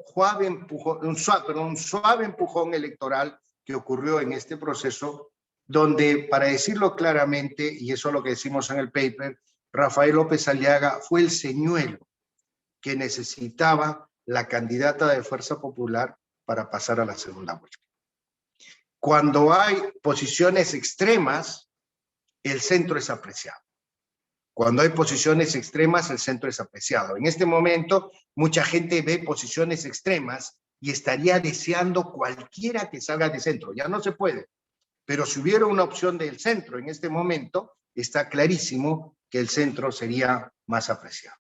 suave empujón electoral que ocurrió en este proceso, donde, para decirlo claramente, y eso es lo que decimos en el paper, Rafael López Aliaga fue el señuelo que necesitaba la candidata de Fuerza Popular para pasar a la segunda vuelta. Cuando hay posiciones extremas, el centro es apreciado. Cuando hay posiciones extremas, el centro es apreciado. En este momento, mucha gente ve posiciones extremas y estaría deseando cualquiera que salga de centro. Ya no se puede. Pero si hubiera una opción del centro en este momento, está clarísimo que el centro sería más apreciado.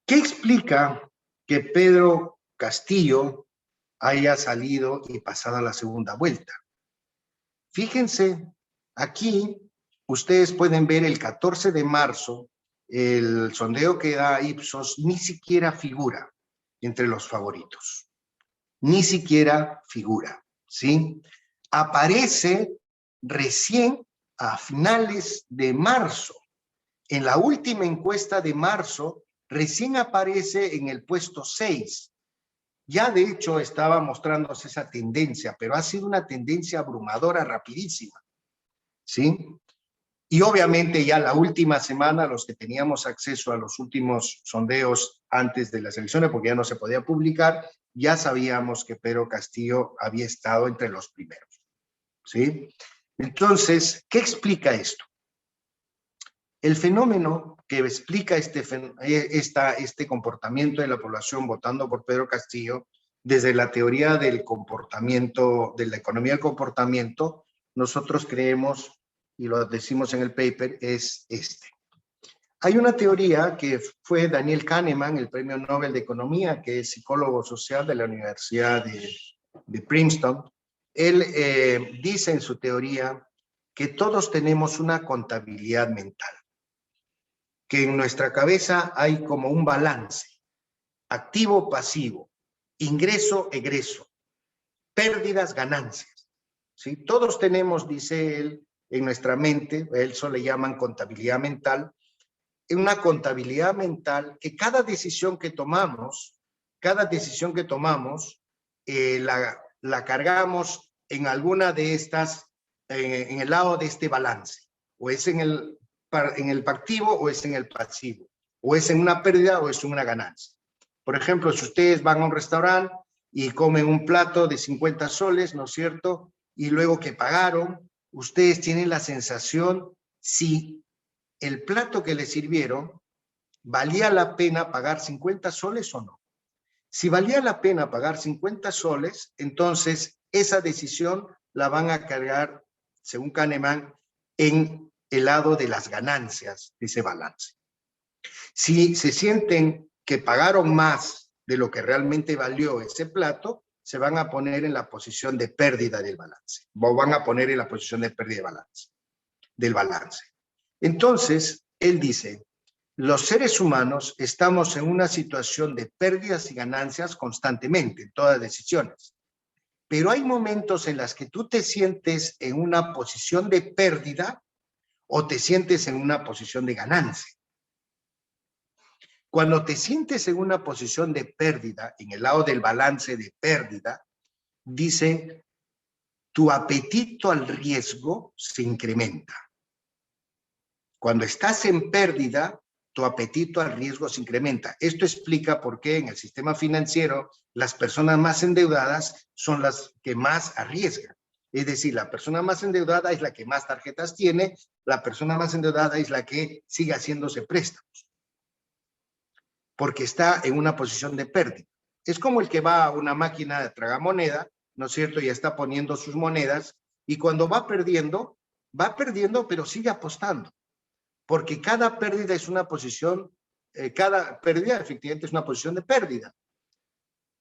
¿Qué explica que Pedro Castillo haya salido y pasado a la segunda vuelta? Fíjense, aquí ustedes pueden ver el 14 de marzo, el sondeo que da Ipsos ni siquiera figura entre los favoritos. Ni siquiera figura, ¿sí? Aparece recién a finales de marzo. En la última encuesta de marzo, recién aparece en el puesto 6. Ya de hecho estaba mostrándose esa tendencia, pero ha sido una tendencia abrumadora, rapidísima, ¿sí? Y obviamente ya la última semana, los que teníamos acceso a los últimos sondeos antes de las elecciones, porque ya no se podía publicar, ya sabíamos que Pedro Castillo había estado entre los primeros, ¿sí? Entonces, ¿qué explica esto? El fenómeno que explica este comportamiento de la población votando por Pedro Castillo, desde la teoría del comportamiento, de la economía del comportamiento, nosotros creemos, y lo decimos en el paper, es este. Hay una teoría que fue Daniel Kahneman, el premio Nobel de Economía, que es psicólogo social de la Universidad de Princeton. Él dice en su teoría que todos tenemos una contabilidad mental, que en nuestra cabeza hay como un balance, activo-pasivo, ingreso-egreso, pérdidas, ganancias, ¿sí? Todos tenemos, dice él, en nuestra mente, eso le llaman contabilidad mental, una contabilidad mental que cada decisión que tomamos, la cargamos en alguna de estas, en el lado de este balance, o es en el activo o es en el pasivo, o es en una pérdida o es en una ganancia. Por ejemplo, si ustedes van a un restaurante y comen un plato de 50 soles, ¿no es cierto? Y luego que pagaron, ustedes tienen la sensación si el plato que les sirvieron valía la pena pagar 50 soles o no. Si valía la pena pagar 50 soles, entonces esa decisión la van a cargar, según Kahneman, en el lado de las ganancias de ese balance. Si se sienten que pagaron más de lo que realmente valió ese plato, se van a poner en la posición de pérdida del balance, o van a poner en la posición de pérdida del balance. Entonces, él dice, los seres humanos estamos en una situación de pérdidas y ganancias constantemente, en todas decisiones. Pero hay momentos en los que tú te sientes en una posición de pérdida o te sientes en una posición de ganancia. Cuando te sientes en una posición de pérdida, en el lado del balance de pérdida, dice, tu apetito al riesgo se incrementa. Cuando estás en pérdida, tu apetito al riesgo se incrementa. Esto explica por qué en el sistema financiero las personas más endeudadas son las que más arriesgan. Es decir, la persona más endeudada es la que más tarjetas tiene, la persona más endeudada es la que sigue haciéndose préstamos, porque está en una posición de pérdida. Es como el que va a una máquina de tragamoneda, ¿no es cierto? Y está poniendo sus monedas, y cuando va perdiendo, pero sigue apostando, porque cada pérdida es una posición, cada pérdida efectivamente es una posición de pérdida,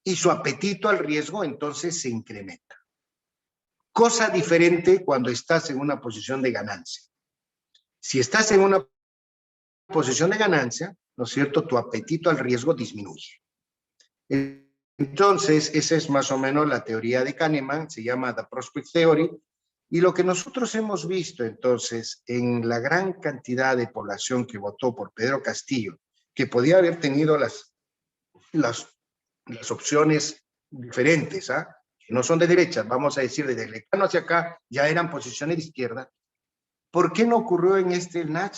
y su apetito al riesgo entonces se incrementa. Cosa diferente cuando estás en una posición de ganancia. Si estás en una posición de ganancia, ¿no es cierto?, tu apetito al riesgo disminuye. Entonces, esa es más o menos la teoría de Kahneman, se llama The Prospect Theory, y lo que nosotros hemos visto entonces en la gran cantidad de población que votó por Pedro Castillo, que podía haber tenido las opciones diferentes, ¿ah? Que no son de derecha, vamos a decir, desde Lecano hacia acá, ya eran posiciones de izquierda. ¿Por qué no ocurrió en este Nach?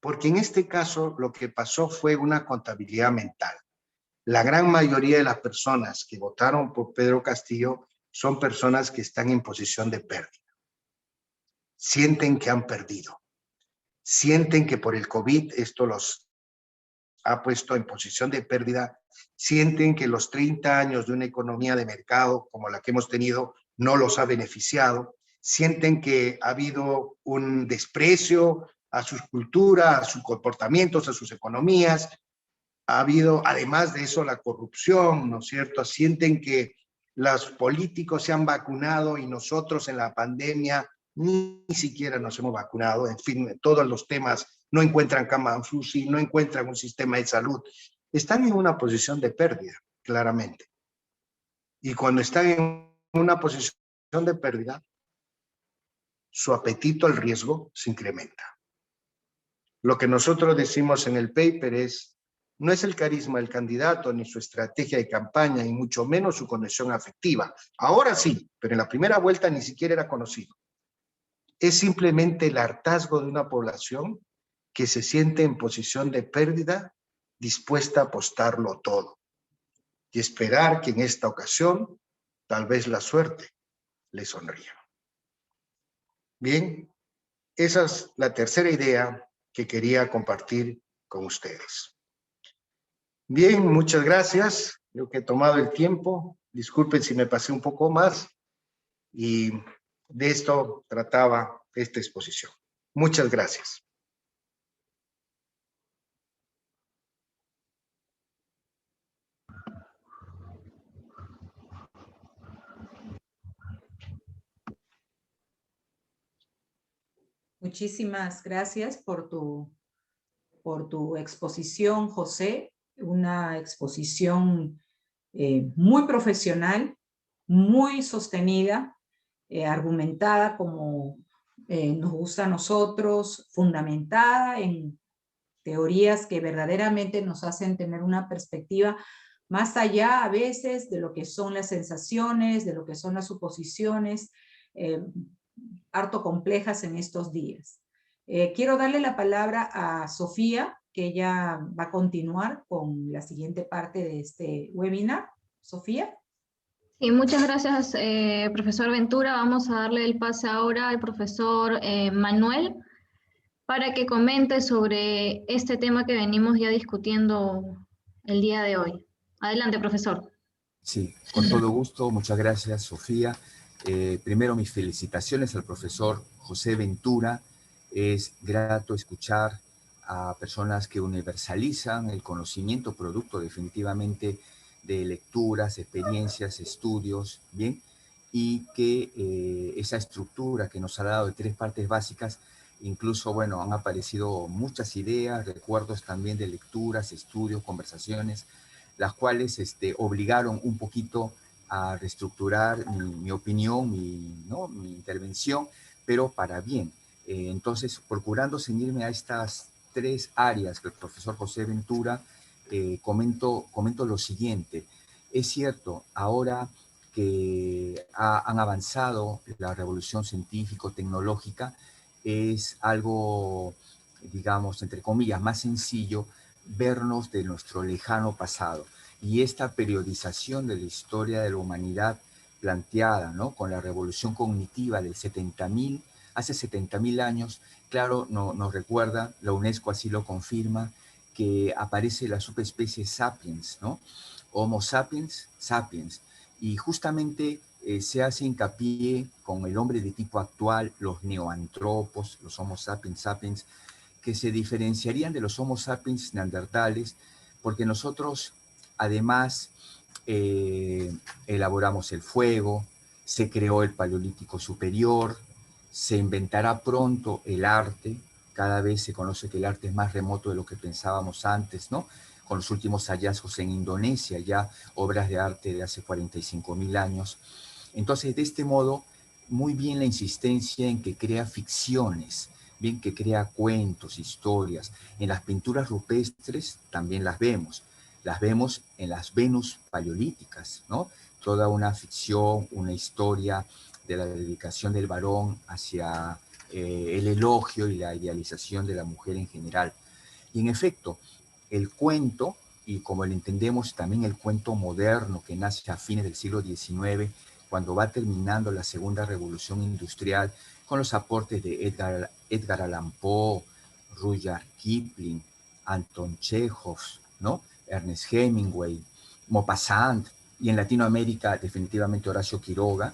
Porque en este caso lo que pasó fue una contabilidad mental. La gran mayoría de las personas que votaron por Pedro Castillo son personas que están en posición de pérdida. Sienten que han perdido. Sienten que por el COVID esto los ha puesto en posición de pérdida. Sienten que los 30 años de una economía de mercado como la que hemos tenido no los ha beneficiado. Sienten que ha habido un desprecio a sus culturas, a sus comportamientos, a sus economías. Ha habido, además de eso, la corrupción, ¿no es cierto? Sienten que los políticos se han vacunado y nosotros en la pandemia ni siquiera nos hemos vacunado. En fin, todos los temas no encuentran cama UCI, no encuentran un sistema de salud. Están en una posición de pérdida, claramente. Y cuando están en una posición de pérdida, su apetito al riesgo se incrementa. Lo que nosotros decimos en el paper es: no es el carisma del candidato, ni su estrategia de campaña, y mucho menos su conexión afectiva. Ahora sí, pero en la primera vuelta ni siquiera era conocido. Es simplemente el hartazgo de una población que se siente en posición de pérdida, dispuesta a apostarlo todo y esperar que en esta ocasión tal vez la suerte le sonría. Bien, esa es la tercera idea que quería compartir con ustedes. Bien, muchas gracias. Creo que he tomado el tiempo. Disculpen si me pasé un poco más. Y de esto trataba esta exposición. Muchas gracias. Muchísimas gracias por tu exposición, José. Una exposición muy profesional, muy sostenida, argumentada como nos gusta a nosotros, fundamentada en teorías que verdaderamente nos hacen tener una perspectiva más allá a veces de lo que son las sensaciones, de lo que son las suposiciones, harto complejas en estos días. Quiero darle la palabra a Sofía, que ella va a continuar con la siguiente parte de este webinar. Sofía. Y muchas gracias, profesor Ventura. Vamos a darle el pase ahora al profesor Manuel para que comente sobre este tema que venimos ya discutiendo el día de hoy. Adelante, profesor. Sí, con todo gusto. Muchas gracias, Sofía. Primero, mis felicitaciones al profesor José Ventura. Es grato escuchar a personas que universalizan el conocimiento producto definitivamente de lecturas, experiencias, estudios, ¿bien? Y que esa estructura que nos ha dado de 3 partes básicas, incluso, bueno, han aparecido muchas ideas, recuerdos también de lecturas, estudios, conversaciones, las cuales obligaron un poquito a reestructurar mi opinión, mi intervención, pero para bien. Entonces, procurando ceñirme a estas 3 áreas que el profesor José Ventura comento lo siguiente. Es cierto, ahora que han avanzado la revolución científico-tecnológica, es algo digamos, entre comillas, más sencillo vernos de nuestro lejano pasado. Y esta periodización de la historia de la humanidad planteada, ¿no?, con la revolución cognitiva del hace 70.000 años, claro, nos recuerda, la UNESCO así lo confirma, que aparece la subespecie sapiens, ¿no? Homo sapiens, sapiens. Y justamente se hace hincapié con el hombre de tipo actual, los neoantropos, los Homo sapiens sapiens, que se diferenciarían de los Homo sapiens neandertales, porque nosotros, además, elaboramos el fuego, se creó el Paleolítico Superior, se inventará pronto el arte, cada vez se conoce que el arte es más remoto de lo que pensábamos antes, ¿no? Con los últimos hallazgos en Indonesia, ya obras de arte de hace 45.000 años. Entonces, de este modo, muy bien la insistencia en que crea ficciones, bien que crea cuentos, historias. En las pinturas rupestres también las vemos en las Venus paleolíticas, ¿no? Toda una ficción, una historia de la dedicación del varón hacia el elogio y la idealización de la mujer en general. Y en efecto, el cuento, y como lo entendemos también el cuento moderno que nace a fines del siglo XIX, cuando va terminando la segunda revolución industrial, con los aportes de Edgar Allan Poe, Rudyard Kipling, Anton Chekhov, ¿no?, Ernest Hemingway, Maupassant, y en Latinoamérica definitivamente Horacio Quiroga.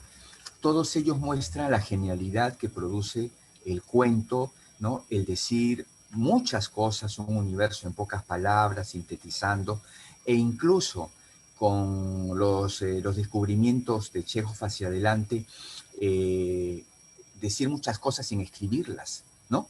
Todos ellos muestran la genialidad que produce el cuento, ¿no?, el decir muchas cosas, un universo en pocas palabras, sintetizando, e incluso con los descubrimientos de Chekhov hacia adelante, decir muchas cosas sin escribirlas, ¿no?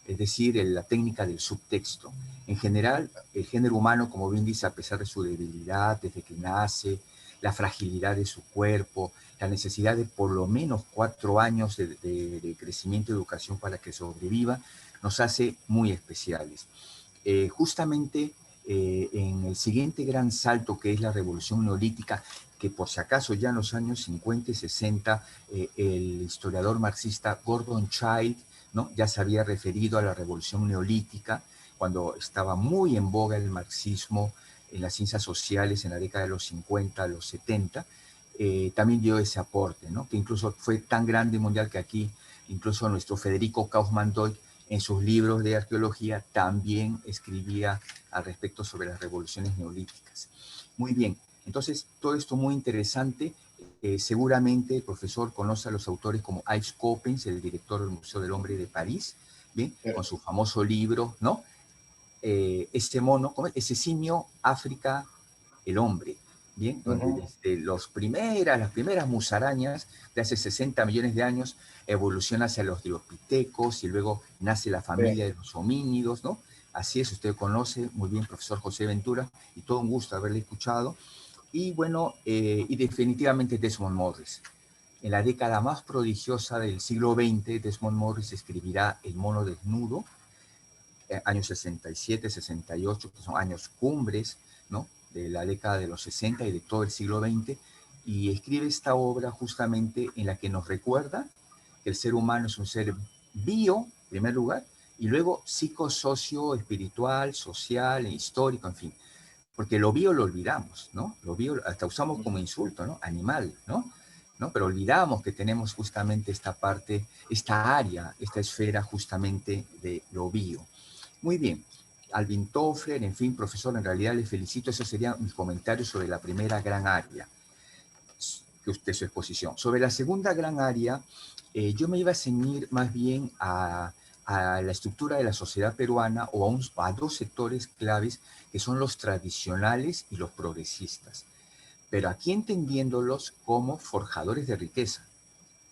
Es decir, la técnica del subtexto. En general, el género humano, como bien dice, a pesar de su debilidad desde que nace, la fragilidad de su cuerpo, la necesidad de por lo menos 4 años de crecimiento y educación para que sobreviva, nos hace muy especiales. Justamente en el siguiente gran salto, que es la revolución neolítica, que por si acaso ya en los años 50 y 60, el historiador marxista Gordon Childe, ¿no?, ya se había referido a la revolución neolítica, cuando estaba muy en boga el marxismo en las ciencias sociales en la década de los 50, los 70, también dio ese aporte, ¿no?, que incluso fue tan grande mundial que aquí, incluso nuestro Federico Kaufmann-Doig, en sus libros de arqueología, también escribía al respecto sobre las revoluciones neolíticas. Muy bien, entonces todo esto muy interesante. Seguramente el profesor conoce a los autores como Yves Coppens, el director del Museo del Hombre de París, ¿bien?, con su famoso libro, ¿no?, este mono, ese simio, África, el hombre, ¿bien?, donde desde las primeras musarañas de hace 60 millones de años evoluciona hacia los diopitecos y luego nace la familia de los homínidos, ¿no? Así es, usted conoce muy bien, profesor José Ventura, y todo un gusto haberle escuchado. Y bueno, y definitivamente Desmond Morris. En la década más prodigiosa del siglo XX, Desmond Morris escribirá El mono desnudo, años 67, 68, que son años cumbres, ¿no?, de la década de los 60 y de todo el siglo XX, y escribe esta obra justamente en la que nos recuerda que el ser humano es un ser bio, en primer lugar, y luego psicosocio, espiritual, social, histórico, en fin. Porque lo bio lo olvidamos, ¿no? Lo bio hasta usamos como insulto, ¿no? Animal, ¿no? Pero olvidamos que tenemos justamente esta parte, esta área, esta esfera justamente de lo bio. Muy bien. Alvin Toffler, en fin, profesor, en realidad le felicito. Esos serían mis comentarios sobre la primera gran área de su exposición. Sobre la segunda gran área, yo me iba a ceñir más bien a la estructura de la sociedad peruana o a 2 sectores claves que son los tradicionales y los progresistas, pero aquí entendiéndolos como forjadores de riqueza.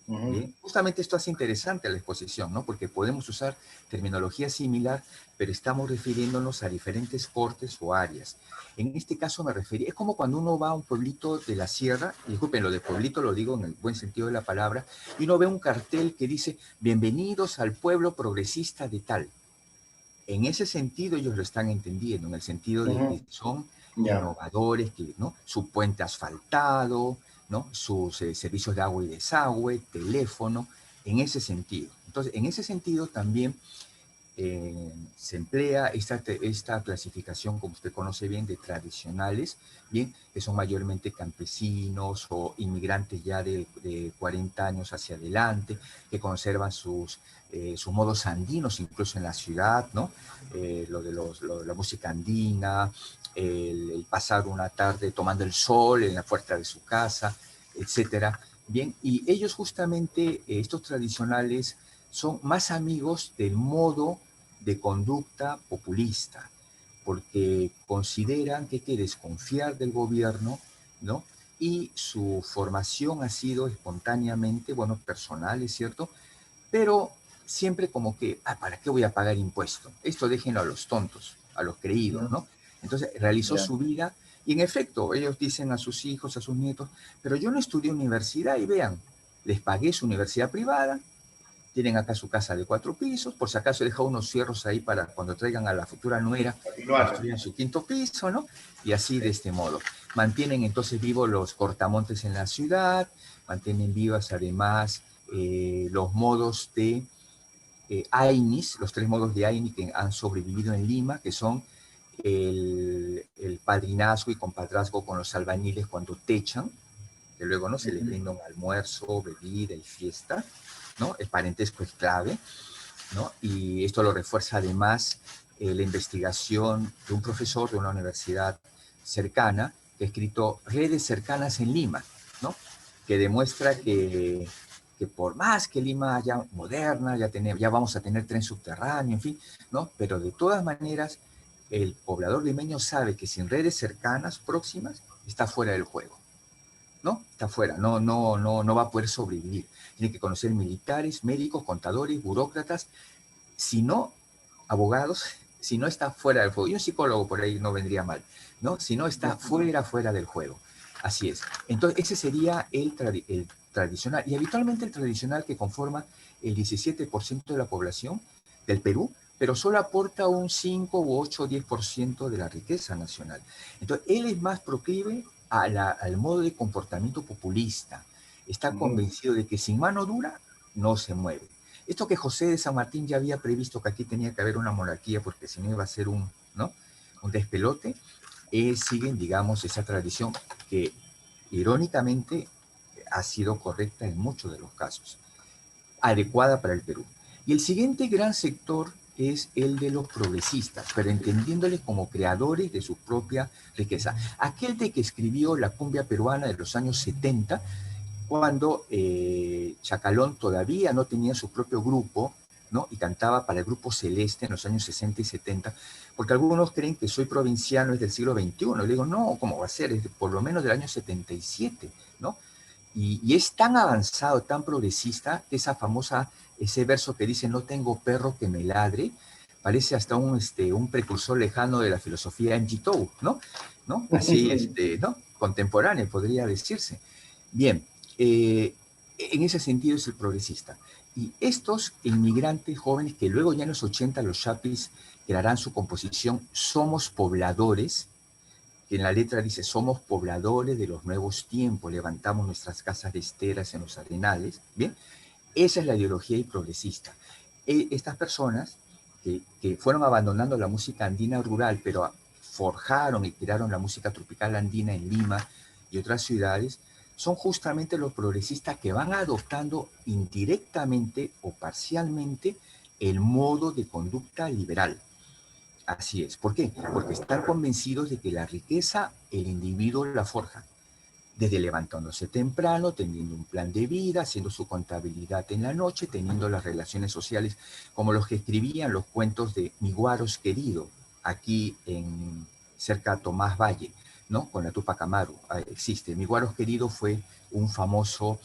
Bien, justamente esto hace interesante la exposición, ¿no?, porque podemos usar terminología similar, pero estamos refiriéndonos a diferentes cortes o áreas. En este caso me refería, es como cuando uno va a un pueblito de la sierra, y disculpen, lo de pueblito lo digo en el buen sentido de la palabra, y uno ve un cartel que dice, bienvenidos al pueblo progresista de tal. En ese sentido ellos lo están entendiendo, en el sentido de que son innovadores, que, ¿no?, su puente asfaltado, ¿no?, sus servicios de agua y desagüe, teléfono, en ese sentido. Entonces, en ese sentido también se emplea esta clasificación, como usted conoce bien, de tradicionales, bien, que son mayormente campesinos o inmigrantes ya de 40 años hacia adelante, que conservan sus modos andinos, incluso en la ciudad, ¿no? Lo de la música andina, el pasar una tarde tomando el sol en la puerta de su casa, etcétera. Bien, y ellos justamente, estos tradicionales, son más amigos del modo de conducta populista, porque consideran que hay que desconfiar del gobierno, ¿no? Y su formación ha sido espontáneamente, bueno, personal, es cierto, pero siempre como que, ¿para qué voy a pagar impuestos? Esto déjenlo a los tontos, a los creídos, ¿no? Entonces realizó su vida y en efecto ellos dicen a sus hijos, a sus nietos, pero yo no estudié universidad y vean, les pagué su universidad privada, tienen acá su casa de 4 pisos, por si acaso he dejado unos cierros ahí para cuando traigan a la futura nuera, construyan su 5º piso, ¿no? Y así de este modo. Mantienen entonces vivos los cortamontes en la ciudad, mantienen vivas además los modos de AINIS, los 3 modos de AINI que han sobrevivido en Lima, que son el padrinazgo y compadrazgo con los albañiles cuando techan, que luego no se les brinda un almuerzo, bebida y fiesta, ¿no? El parentesco es clave, ¿no? Y esto lo refuerza además la investigación de un profesor de una universidad cercana que ha escrito Redes cercanas en Lima, ¿no? Que demuestra que por más que Lima ya moderna, ya vamos a tener tren subterráneo, en fin, ¿no? Pero de todas maneras, el poblador limeño sabe que sin redes cercanas, próximas, está fuera del juego, ¿no? Está fuera, no va a poder sobrevivir. Tiene que conocer militares, médicos, contadores, burócratas, si no, abogados, si no está fuera del juego. Y un psicólogo por ahí no vendría mal, ¿no? Si no está fuera del juego. Así es. Entonces, ese sería el tradicional. Y habitualmente el tradicional que conforma el 17% de la población del Perú, pero solo aporta un 5 u 8 o 10% de la riqueza nacional. Entonces, él es más proclive al modo de comportamiento populista. Está convencido de que sin mano dura no se mueve. Esto que José de San Martín ya había previsto que aquí tenía que haber una monarquía porque si no iba a ser un despelote, siguen, digamos, esa tradición que irónicamente ha sido correcta en muchos de los casos, adecuada para el Perú. Y el siguiente gran sector es el de los progresistas, pero entendiéndoles como creadores de su propia riqueza. Aquel de que escribió la cumbia peruana de los años 70, cuando Chacalón todavía no tenía su propio grupo, ¿no? Y cantaba para el grupo Celeste en los años 60 y 70, porque algunos creen que Soy Provinciano es del siglo XXI. Le digo, no, ¿cómo va a ser? Es por lo menos del año 77, ¿no? Y es tan avanzado, tan progresista, ese verso que dice, no tengo perro que me ladre, parece hasta un precursor lejano de la filosofía MGTOW, ¿no? Así, ¿no? Contemporáneo, podría decirse. Bien, en ese sentido es el progresista. Y estos inmigrantes jóvenes que luego ya en los 80 los chapis crearán su composición Somos Pobladores, que en la letra dice, somos pobladores de los nuevos tiempos, levantamos nuestras casas de esteras en los arenales, ¿bien? Esa es la ideología progresista. Estas personas que fueron abandonando la música andina rural, pero forjaron y crearon la música tropical andina en Lima y otras ciudades, son justamente los progresistas que van adoptando indirectamente o parcialmente el modo de conducta liberal. Así es. ¿Por qué? Porque están convencidos de que la riqueza el individuo la forja. Desde levantándose temprano, teniendo un plan de vida, haciendo su contabilidad en la noche, teniendo las relaciones sociales como los que escribían los cuentos de Mi Guaros Querido, aquí cerca de Tomás Valle, ¿no? Con la Tupac Amaru, existe. Mi Guaros Querido fue un famoso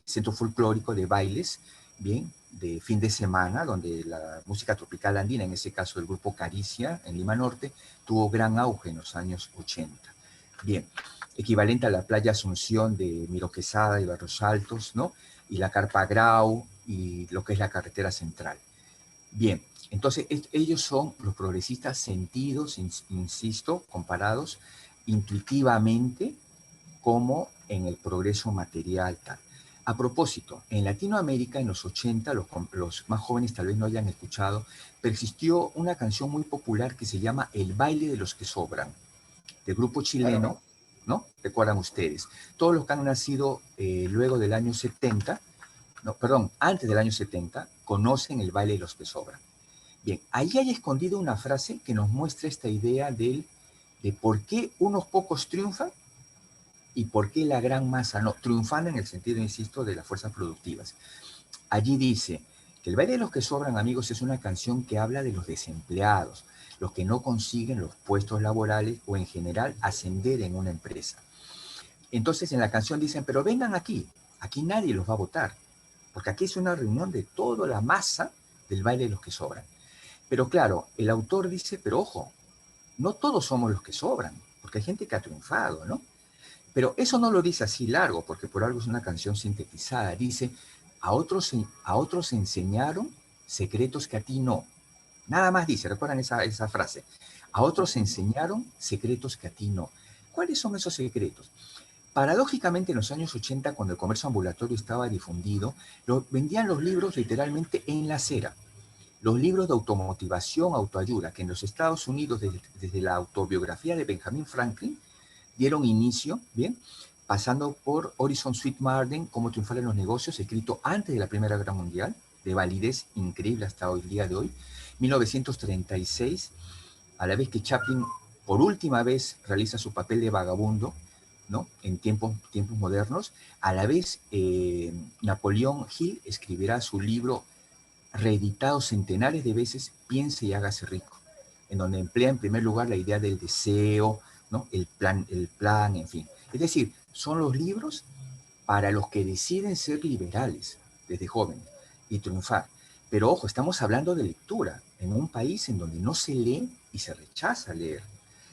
centro folclórico de bailes, bien, de fin de semana, donde la música tropical andina, en ese caso el grupo Caricia, en Lima Norte, tuvo gran auge en los años 80. Bien, equivalente a la playa Asunción de Miro Quesada y Barros Altos, ¿no? Y la Carpa Grau y lo que es la carretera central. Bien, entonces ellos son los progresistas sentidos, insisto, comparados intuitivamente como en el progreso material tal. A propósito, en Latinoamérica, en los 80, los más jóvenes tal vez no hayan escuchado, pero existió una canción muy popular que se llama El baile de los que sobran, del grupo chileno, ¿no? ¿Recuerdan ustedes? Todos los que han nacido luego del año 70, no, perdón, antes del año 70, conocen el baile de los que sobran. Bien, ahí hay escondido una frase que nos muestra esta idea de por qué unos pocos triunfan y por qué la gran masa no, triunfando en el sentido, insisto, de las fuerzas productivas. Allí dice que el baile de los que sobran, amigos, es una canción que habla de los desempleados, los que no consiguen los puestos laborales o en general ascender en una empresa. Entonces en la canción dicen, pero vengan aquí nadie los va a votar, porque aquí es una reunión de toda la masa del baile de los que sobran. Pero claro, el autor dice, pero ojo, no todos somos los que sobran, porque hay gente que ha triunfado, ¿no? Pero eso no lo dice así largo, porque por algo es una canción sintetizada. Dice, a otros enseñaron secretos que a ti no. Nada más dice, recuerdan esa frase. A otros enseñaron secretos que a ti no. ¿Cuáles son esos secretos? Paradójicamente, en los años 80, cuando el comercio ambulatorio estaba difundido, vendían los libros literalmente en la acera. Los libros de automotivación, autoayuda, que en los Estados Unidos, desde la autobiografía de Benjamin Franklin, dieron inicio, ¿bien? Pasando por Horizon Sweet Martin, Cómo triunfar en los negocios, escrito antes de la Primera Guerra Mundial, de validez increíble hasta el día de hoy. 1936, a la vez que Chaplin por última vez realiza su papel de vagabundo, ¿no? En tiempos modernos, a la vez Napoleón Hill escribirá su libro reeditado centenares de veces, Piense y hágase rico, en donde emplea en primer lugar la idea del deseo, ¿no? El plan, en fin. Es decir, son los libros para los que deciden ser liberales desde jóvenes y triunfar. Pero ojo, estamos hablando de lectura en un país en donde no se lee y se rechaza leer,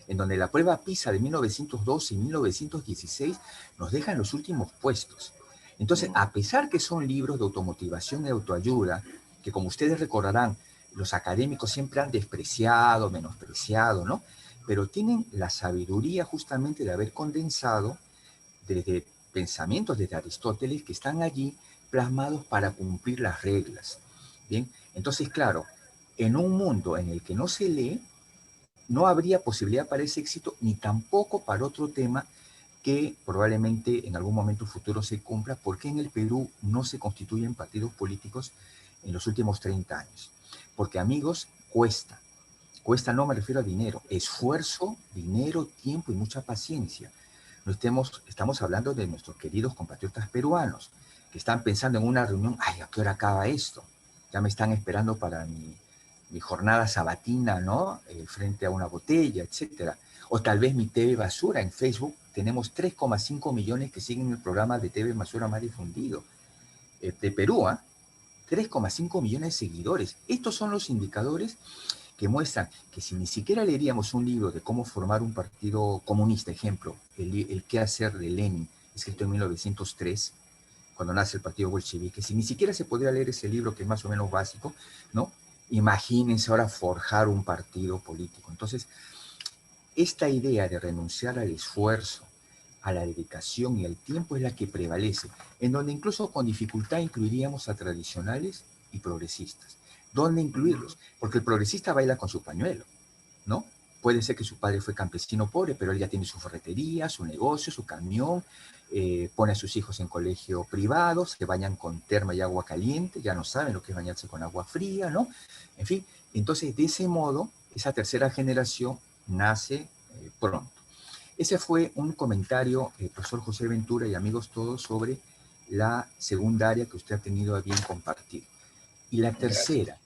en donde la prueba PISA de 1912 y 1916 nos deja en los últimos puestos. Entonces, a pesar que son libros de automotivación y autoayuda, que como ustedes recordarán, los académicos siempre han despreciado, menospreciado, ¿no? Pero tienen la sabiduría justamente de haber condensado desde pensamientos desde Aristóteles que están allí plasmados para cumplir las reglas. Bien, entonces, claro, en un mundo en el que no se lee, no habría posibilidad para ese éxito, ni tampoco para otro tema que probablemente en algún momento futuro se cumpla, porque en el Perú no se constituyen partidos políticos en los últimos 30 años. Porque, amigos, cuesta. Cuesta, no me refiero a dinero, esfuerzo, dinero, tiempo y mucha paciencia. No estamos hablando de nuestros queridos compatriotas peruanos, que están pensando en una reunión, ay, ¿a qué hora acaba esto? Ya me están esperando para mi jornada sabatina, ¿no? Frente a una botella, etcétera. O tal vez mi TV Basura en Facebook. Tenemos 3,5 millones que siguen el programa de TV Basura más difundido de Perú, ¿eh? 3,5 millones de seguidores. Estos son los indicadores que muestran que si ni siquiera leeríamos un libro de cómo formar un partido comunista, ejemplo, el qué hacer de Lenin, escrito en 1903, cuando nace el partido bolchevique, si ni siquiera se podría leer ese libro que es más o menos básico, ¿no? Imagínense ahora forjar un partido político. Entonces, esta idea de renunciar al esfuerzo, a la dedicación y al tiempo es la que prevalece, en donde incluso con dificultad incluiríamos a tradicionales y progresistas. ¿Dónde incluirlos? Porque el progresista baila con su pañuelo, ¿no? Puede ser que su padre fue campesino pobre, pero él ya tiene su ferretería, su negocio, su camión, pone a sus hijos en colegio privados, que vayan con terma y agua caliente, ya no saben lo que es bañarse con agua fría, ¿no? En fin, entonces de ese modo, esa tercera generación nace pronto. Ese fue un comentario, profesor José Ventura y amigos todos, sobre la secundaria que usted ha tenido a bien compartir. Y la tercera,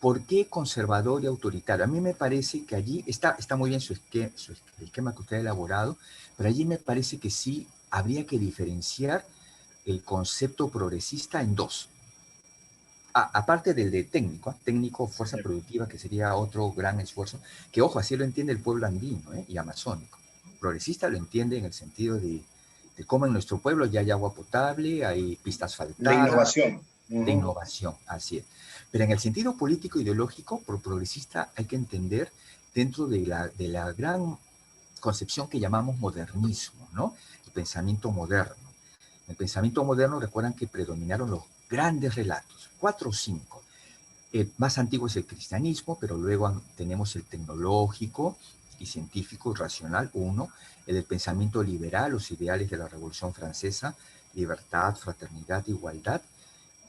¿por qué conservador y autoritario? A mí me parece que allí está muy bien el esquema que usted ha elaborado, pero allí me parece que sí habría que diferenciar el concepto progresista en dos. Aparte del de técnico, fuerza productiva, que sería otro gran esfuerzo, que ojo, así lo entiende el pueblo andino y amazónico. Progresista lo entiende en el sentido de cómo en nuestro pueblo ya hay agua potable, hay pistas asfaltadas. La innovación. De innovación, así es. Pero en el sentido político ideológico, por progresista hay que entender dentro de la gran concepción que llamamos modernismo, ¿no? El pensamiento moderno. En el pensamiento moderno recuerdan que predominaron los grandes relatos, 4 o 5. El más antiguo es el cristianismo, pero luego tenemos el tecnológico y científico y racional, 1, el del pensamiento liberal, los ideales de la Revolución Francesa, libertad, fraternidad, igualdad,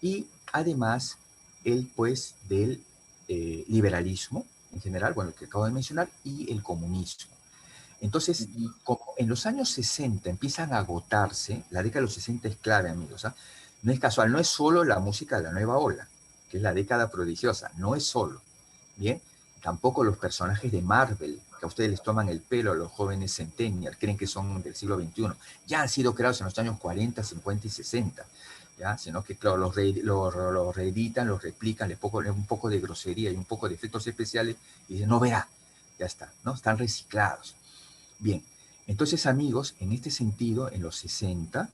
y además el pues del liberalismo en general, bueno, el que acabo de mencionar, y el comunismo. Entonces, como en los años 60 empiezan a agotarse, la década de los 60 es clave, amigos, ¿ah? No es casual, no es solo la música de la nueva ola, que es la década prodigiosa, no es solo, ¿bien? Tampoco los personajes de Marvel, que a ustedes les toman el pelo a los jóvenes centennials, creen que son del siglo XXI, ya han sido creados en los años 40, 50 y 60, ¿ya? Sino que, claro, los reeditan, los replican, le ponen un poco de grosería y un poco de efectos especiales, y dicen, no verá, ya está, ¿no? Están reciclados. Bien, entonces amigos, en este sentido, en los 60,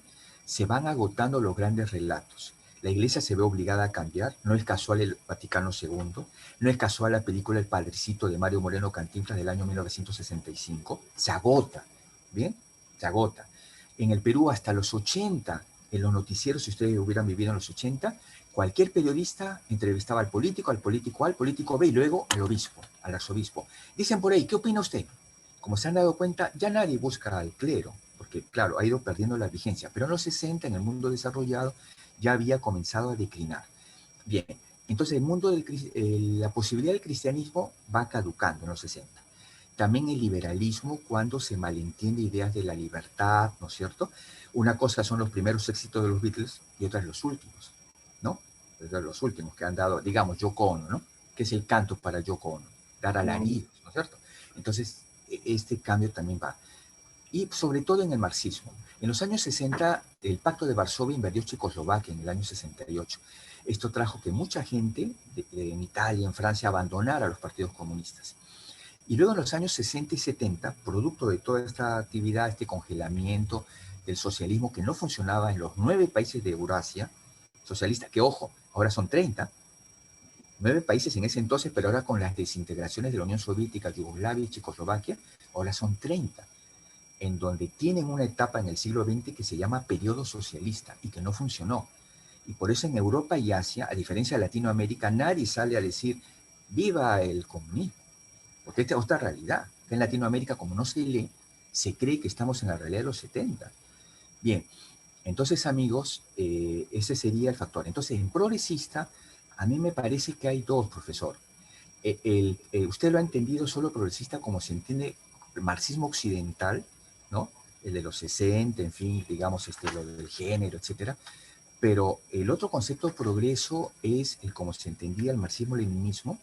se van agotando los grandes relatos. La Iglesia se ve obligada a cambiar, no es casual el Vaticano II, no es casual la película El Padrecito de Mario Moreno Cantinflas del año 1965, se agota, ¿bien? Se agota. En el Perú hasta los 80, en los noticieros, si ustedes hubieran vivido en los 80, cualquier periodista entrevistaba al político A, al político B y luego al obispo, al arzobispo. Dicen por ahí, ¿qué opina usted? Como se han dado cuenta, ya nadie busca al clero, porque claro, ha ido perdiendo la vigencia, pero en los 60, en el mundo desarrollado, ya había comenzado a declinar. Bien, entonces la posibilidad del cristianismo va caducando en los 60. También el liberalismo, cuando se malentiende ideas de la libertad, ¿no es cierto? Una cosa son los primeros éxitos de los Beatles y otra los últimos, ¿no? Los últimos que han dado, digamos, Yoko Ono, ¿no? Que es el canto para Yoko Ono, dar alaridos, ¿no es cierto? Entonces, este cambio también va. Y sobre todo en el marxismo. En los años 60, el Pacto de Varsovia invadió Checoslovaquia en el año 68. Esto trajo que mucha gente en Italia, en Francia, abandonara los partidos comunistas. Y luego en los años 60 y 70, producto de toda esta actividad, este congelamiento del socialismo que no funcionaba en los 9 países de Eurasia, socialistas, que ojo, ahora son 30, 9 países en ese entonces, pero ahora con las desintegraciones de la Unión Soviética, Yugoslavia y Checoslovaquia, ahora son 30, en donde tienen una etapa en el siglo XX que se llama periodo socialista y que no funcionó. Y por eso en Europa y Asia, a diferencia de Latinoamérica, nadie sale a decir, viva el comunismo, porque esta es otra realidad. En Latinoamérica, como no se lee, se cree que estamos en la realidad de los 70. Bien, entonces amigos, ese sería el factor. Entonces, en progresista, a mí me parece que hay dos, profesor. Usted lo ha entendido solo progresista como se entiende el marxismo occidental, ¿no? El de los 60, en fin, digamos, lo del género, etcétera. Pero el otro concepto de progreso es el como se entendía el marxismo-leninismo,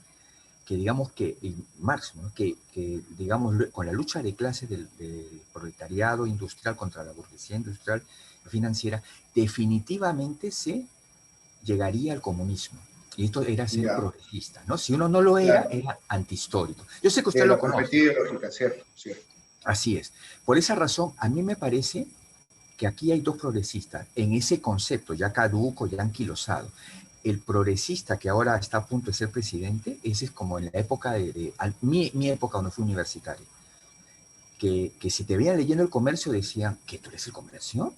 que digamos que Marx, ¿no? que digamos con la lucha de clases del proletariado industrial contra la burguesía industrial financiera, definitivamente se llegaría al comunismo. Y esto era ser progresista, ¿no? Si uno no lo era, era antihistórico. Yo sé que usted lo conoce. Ideológica, cierto, cierto. Así es. Por esa razón, a mí me parece que aquí hay dos progresistas en ese concepto, ya caduco, ya anquilosado. El progresista que ahora está a punto de ser presidente, ese es como en la época mi época cuando fui universitario. Que si te veían leyendo el Comercio decían, ¿qué tú eres el Comercio?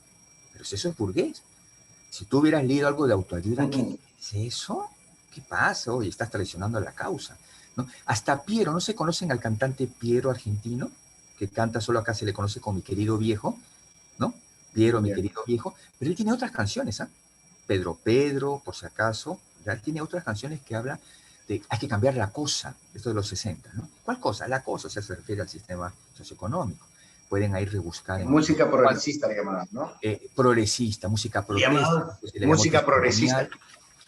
Pero si eso es burgués. Si tú hubieras leído algo de autoayuda, ¿qué es eso? ¿Qué pasa? Oye, estás traicionando la causa, ¿no? Hasta Piero, ¿no se conocen al cantante Piero argentino? Que canta, solo acá se le conoce como Mi Querido Viejo, ¿no? Piero, Mi Querido Viejo. Pero él tiene otras canciones, ¿ah? Pedro, por si acaso, ya tiene otras canciones que hablan de hay que cambiar la cosa, esto de los 60, ¿no? ¿Cuál cosa? La cosa, o sea, se refiere al sistema socioeconómico. Pueden ahí rebuscar. Música progresista le llamaban, ¿no? Progresista, música protesta. Música progresista.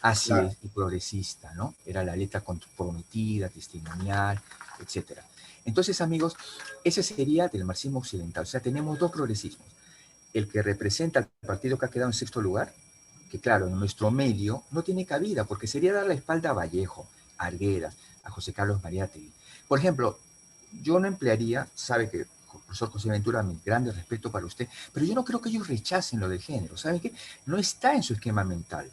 Así es, y progresista, ¿no? Era la letra comprometida, testimonial, etc. Entonces, amigos, ese sería del marxismo occidental. O sea, tenemos dos progresismos. El que representa al partido que ha quedado en sexto lugar, que claro, en nuestro medio no tiene cabida, porque sería dar la espalda a Vallejo, a Arguedas, a José Carlos Mariátegui. Por ejemplo, yo no emplearía, sabe que, profesor José Ventura, mi grande respeto para usted, pero yo no creo que ellos rechacen lo del género. ¿Saben qué? No está en su esquema mental.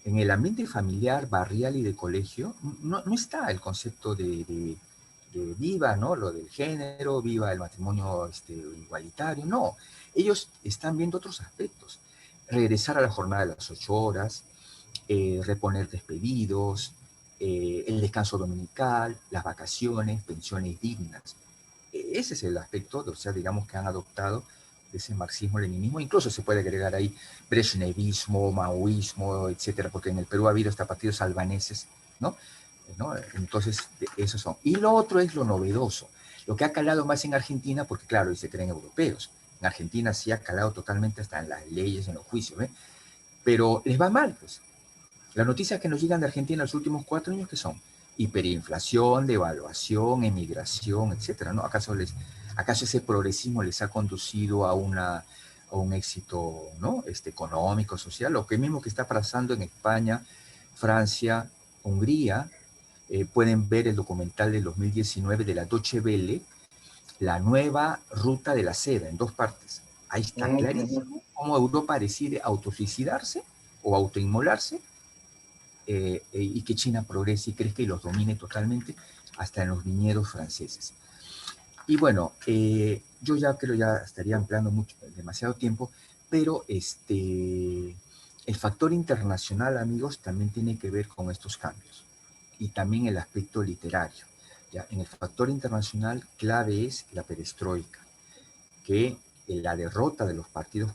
En el ambiente familiar, barrial y de colegio, no está el concepto de viva, ¿no? Lo del género, viva el matrimonio igualitario, no. Ellos están viendo otros aspectos. regresar a la jornada de las 8 horas, reponer despedidos, el descanso dominical, las vacaciones, pensiones dignas. Ese es el aspecto, o sea, digamos, que han adoptado de ese marxismo-leninismo. Incluso se puede agregar ahí brezhnevismo, maoísmo, etcétera, porque en el Perú ha habido hasta partidos albaneses, ¿no? Entonces, esos son. Y lo otro es lo novedoso, lo que ha calado más en Argentina, porque claro, y se creen europeos. En Argentina sí ha calado totalmente hasta en las leyes, en los juicios, ¿eh? Pero les va mal, pues. Las noticias que nos llegan de Argentina en los últimos 4 años, ¿qué son? Hiperinflación, devaluación, emigración, etcétera, ¿no? ¿Acaso ese progresismo les ha conducido a un éxito, ¿no? Económico, social? Lo que mismo que está pasando en España, Francia, Hungría. Pueden ver el documental del 2019 de la Deutsche Welle, La nueva ruta de la seda, en 2 partes. Ahí está clarísimo cómo Europa decide autosuicidarse o autoinmolarse, y que China progrese y crezca y los domine totalmente hasta en los viñedos franceses. Y bueno, yo ya creo ya estaría empleando demasiado tiempo, pero el factor internacional, amigos, también tiene que ver con estos cambios y también el aspecto literario. ¿Ya? En el factor internacional clave es la perestroika, que la derrota de los partidos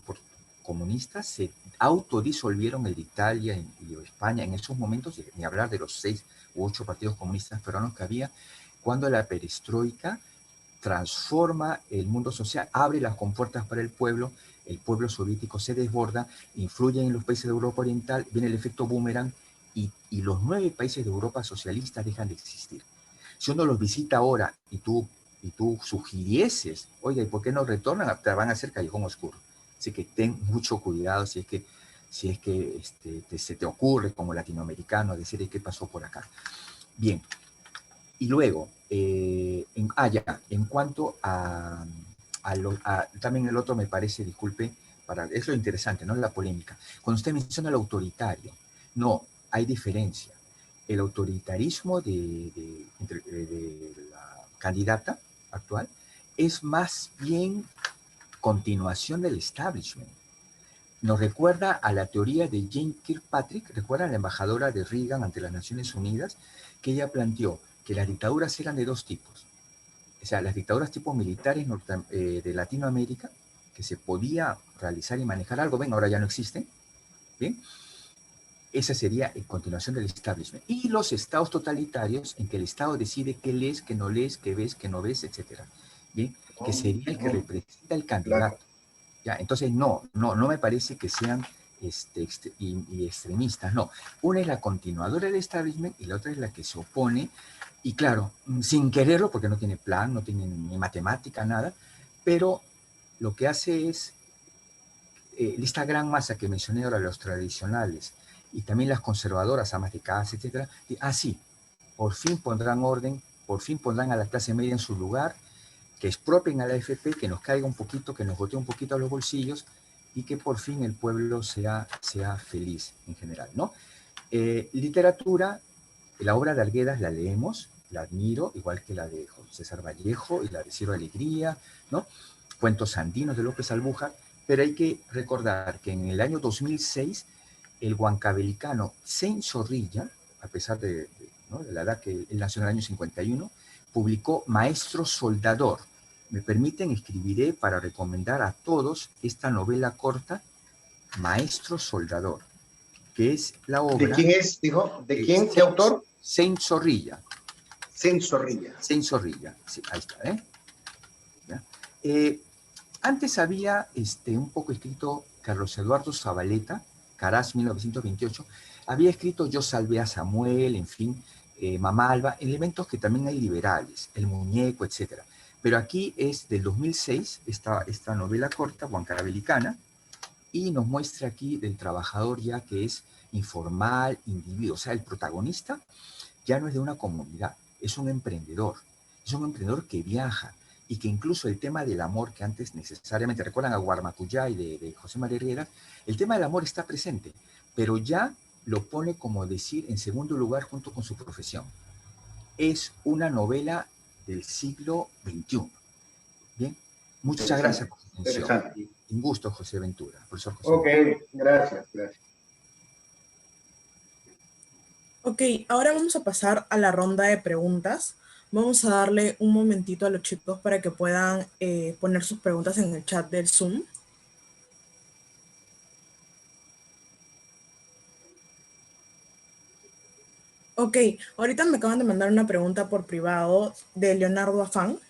comunistas se autodisolvieron en Italia y España en esos momentos, ni hablar de los 6 u 8 partidos comunistas peruanos que había, cuando la perestroika transforma el mundo social, abre las compuertas para el pueblo soviético se desborda, influye en los países de Europa Oriental, viene el efecto boomerang y los 9 países de Europa socialista dejan de existir. Si uno los visita ahora y tú sugirieses, oiga, ¿y por qué no retornan? Te van a hacer callejón oscuro. Así que ten mucho cuidado si es que se te ocurre como latinoamericano decir qué pasó por acá. Bien, y luego, en cuanto también el otro me parece, disculpe, es lo interesante, ¿no? La polémica. Cuando usted menciona el autoritario, no, hay diferencia. El autoritarismo de la candidata actual es más bien continuación del establishment. Nos recuerda a la teoría de Jane Kirkpatrick, recuerda a la embajadora de Reagan ante las Naciones Unidas, que ella planteó que las dictaduras eran de 2 tipos. O sea, las dictaduras tipo militares de Latinoamérica, que se podía realizar y manejar algo, ven, ahora ya no existen, ¿bien? Esa sería en continuación del establishment. Y los estados totalitarios, en que el Estado decide qué lees, qué no lees, qué ves, qué no ves, etc. ¿Bien? Que sería el que representa el candidato. ¿Ya? Entonces, no me parece que sean y extremistas, no. Una es la continuadora del establishment y la otra es la que se opone, y claro, sin quererlo, porque no tiene plan, no tiene ni matemática, nada, pero lo que hace es, esta gran masa que mencioné ahora, los tradicionales, y también las conservadoras, amas de casa, etcétera, sí, por fin pondrán orden, por fin pondrán a la clase media en su lugar, que expropien a la AFP, que nos caiga un poquito, que nos gotee un poquito a los bolsillos, y que por fin el pueblo sea feliz en general, ¿no? Literatura, la obra de Arguedas la leemos, la admiro, igual que la de César Vallejo y la de Ciro Alegría, ¿no? Cuentos andinos de López Albújar, pero hay que recordar que en el año 2006 el huancabelicano Sein Zorrilla, a pesar de la edad que él nació en el año 51, publicó Maestro Soldador. Me permiten, escribiré para recomendar a todos esta novela corta, Maestro Soldador, que es la obra... ¿De quién es, dijo? ¿De quién? ¿Qué autor? Sein Zorrilla. Sein Zorrilla. Sein Zorrilla, sí, ahí está, ¿eh? ¿Ya? Antes había un poco escrito Carlos Eduardo Zabaleta, Caraz, 1928, había escrito Yo salvé a Samuel, en fin, Mamá Alba, elementos que también hay liberales, El muñeco, etc. Pero aquí es del 2006, esta novela corta, huancabelicana, y nos muestra aquí del trabajador ya que es informal, individuo, o sea, el protagonista ya no es de una comunidad, es un emprendedor que viaja, y que incluso el tema del amor, que antes necesariamente, recuerdan a Guarmacuyay de José María Herrera, el tema del amor está presente, pero ya lo pone, como decir, en segundo lugar junto con su profesión. Es una novela del siglo XXI, ¿bien? Muchas gracias por su atención. Interesante. Un gusto, José Ventura, profesor José. Ok, gracias. Ok, ahora vamos a pasar a la ronda de preguntas. Vamos a darle un momentito a los chicos para que puedan poner sus preguntas en el chat del Zoom. Ok, ahorita me acaban de mandar una pregunta por privado de Leonardo Afán.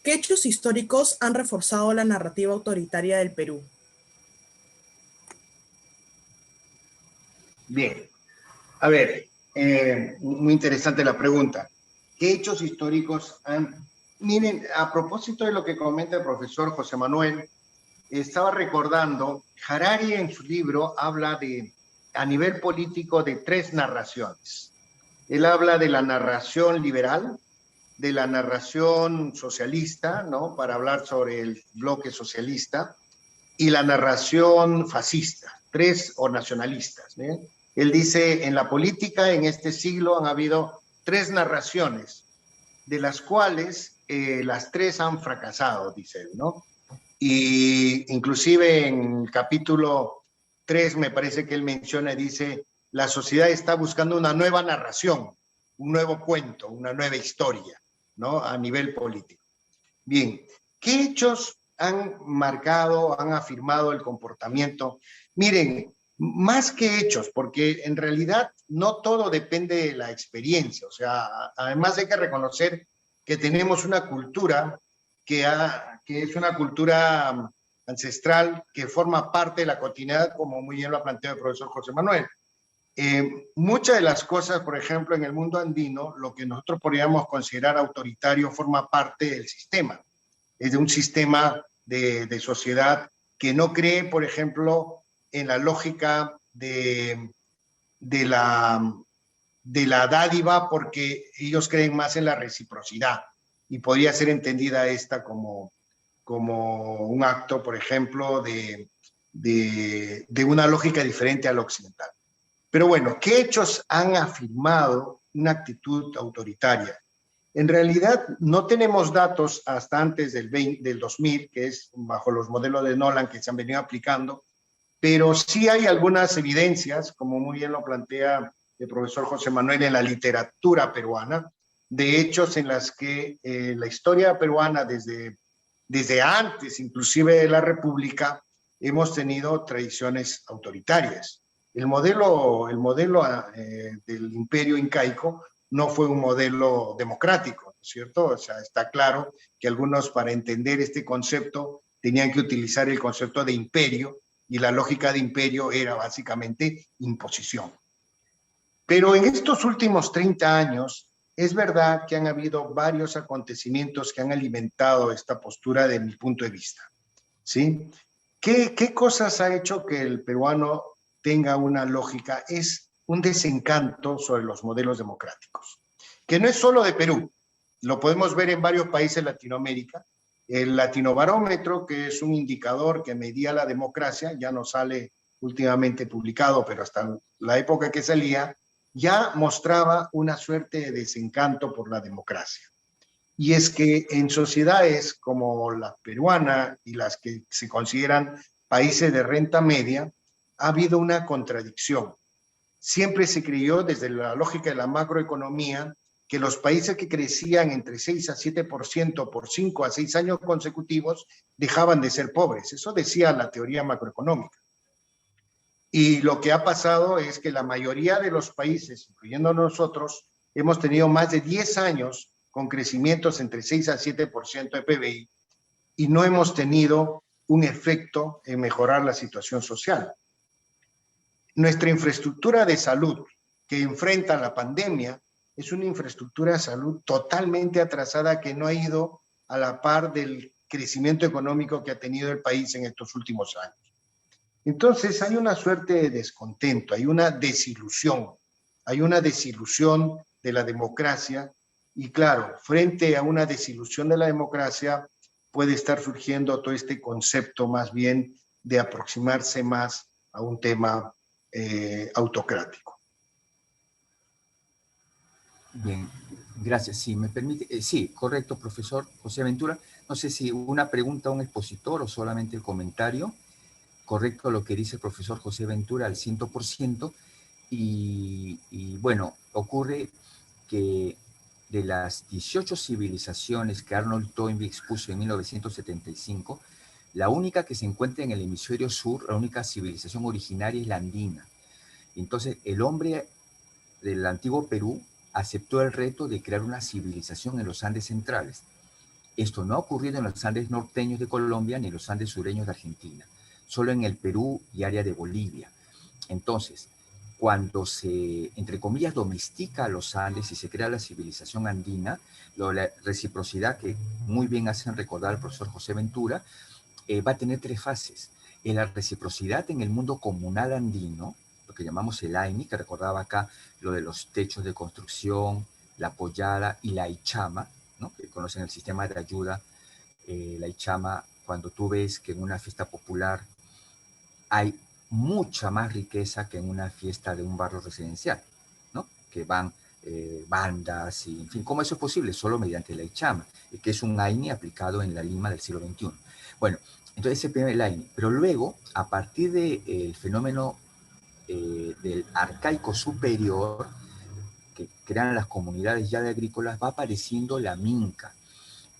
¿Qué hechos históricos han reforzado la narrativa autoritaria del Perú? Bien. A ver, muy interesante la pregunta. ¿Qué hechos históricos han...? Miren, a propósito de lo que comenta el profesor José Manuel, estaba recordando, Harari en su libro habla a nivel político de 3 narraciones. Él habla de la narración liberal, de la narración socialista, ¿no? Para hablar sobre el bloque socialista, y la narración fascista, 3 o nacionalistas, ¿bien? Él dice, en la política en este siglo han habido 3 narraciones, de las cuales las 3 han fracasado, dice él, ¿no? Y inclusive en el capítulo 3 me parece que él menciona, dice, la sociedad está buscando una nueva narración, un nuevo cuento, una nueva historia, ¿no? A nivel político. Bien, ¿qué hechos han marcado, han afirmado el comportamiento? Miren, más que hechos, porque en realidad no todo depende de la experiencia. O sea, además hay que reconocer que tenemos una cultura que es una cultura ancestral que forma parte de la cotidianidad, como muy bien lo ha planteado el profesor José Manuel. Muchas de las cosas, por ejemplo, en el mundo andino, lo que nosotros podríamos considerar autoritario forma parte del sistema. Es de un sistema de sociedad que no cree, por ejemplo, en la lógica de la dádiva, porque ellos creen más en la reciprocidad. Y podría ser entendida esta como un acto, por ejemplo, de una lógica diferente a la occidental. Pero bueno, ¿qué hechos han afirmado una actitud autoritaria? En realidad no tenemos datos hasta antes del 2000, que es bajo los modelos de Nolan que se han venido aplicando, pero sí hay algunas evidencias, como muy bien lo plantea el profesor José Manuel, en la literatura peruana, de hechos en las que la historia peruana desde antes, inclusive de la República, hemos tenido tradiciones autoritarias. El modelo del imperio incaico no fue un modelo democrático, ¿no es cierto? O sea, está claro que algunos, para entender este concepto, tenían que utilizar el concepto de imperio, y la lógica de imperio era básicamente imposición. Pero en estos últimos 30 años, es verdad que han habido varios acontecimientos que han alimentado esta postura de mi punto de vista, ¿sí? ¿Qué cosas ha hecho que el peruano tenga una lógica? Es un desencanto sobre los modelos democráticos, que no es solo de Perú, lo podemos ver en varios países de Latinoamérica. El Latinobarómetro, que es un indicador que medía la democracia, ya no sale últimamente publicado, pero hasta la época que salía, ya mostraba una suerte de desencanto por la democracia. Y es que en sociedades como la peruana y las que se consideran países de renta media, ha habido una contradicción. Siempre se creyó desde la lógica de la macroeconomía que los países que crecían entre 6 a 7% por 5 a 6 años consecutivos dejaban de ser pobres. Eso decía la teoría macroeconómica. Y lo que ha pasado es que la mayoría de los países, incluyendo nosotros, hemos tenido más de 10 años con crecimientos entre 6 a 7% de PBI y no hemos tenido un efecto en mejorar la situación social. Nuestra infraestructura de salud que enfrenta la pandemia es una infraestructura de salud totalmente atrasada que no ha ido a la par del crecimiento económico que ha tenido el país en estos últimos años. Entonces hay una suerte de descontento, hay una desilusión de la democracia y claro, frente a una desilusión de la democracia puede estar surgiendo todo este concepto más bien de aproximarse más a un tema autocrático. Bien, Gracias, sí, me permite. Sí, correcto, profesor José Ventura. No sé si una pregunta a un expositor o solamente el comentario. Correcto lo que dice el profesor José Ventura al 100%. Y bueno, ocurre que de las 18 civilizaciones que Arnold Toynbee expuso en 1975, la única que se encuentra en el hemisferio sur, la única civilización originaria es la andina. Entonces, el hombre del antiguo Perú aceptó el reto de crear una civilización en los Andes centrales. Esto no ha ocurrido en los Andes norteños de Colombia ni en los Andes sureños de Argentina, solo en el Perú y área de Bolivia. Entonces, cuando se, entre comillas, domestica a los Andes y se crea la civilización andina, la reciprocidad que muy bien hacen recordar el profesor José Ventura, va a tener tres fases. En la reciprocidad en el mundo comunal andino, lo que llamamos el AINI, que recordaba acá lo de los techos de construcción, la pollada y la ichama, ¿no? Que conocen el sistema de ayuda, la ichama, cuando tú ves que en una fiesta popular hay mucha más riqueza que en una fiesta de un barrio residencial, ¿no? Que van bandas y, en fin, ¿cómo eso es posible? Solo mediante la ichama, que es un AINI aplicado en la Lima del siglo XXI. Bueno, entonces ese primer AINI. Pero luego, a partir del fenómeno del arcaico superior, que crean las comunidades ya de agrícolas, va apareciendo la minca,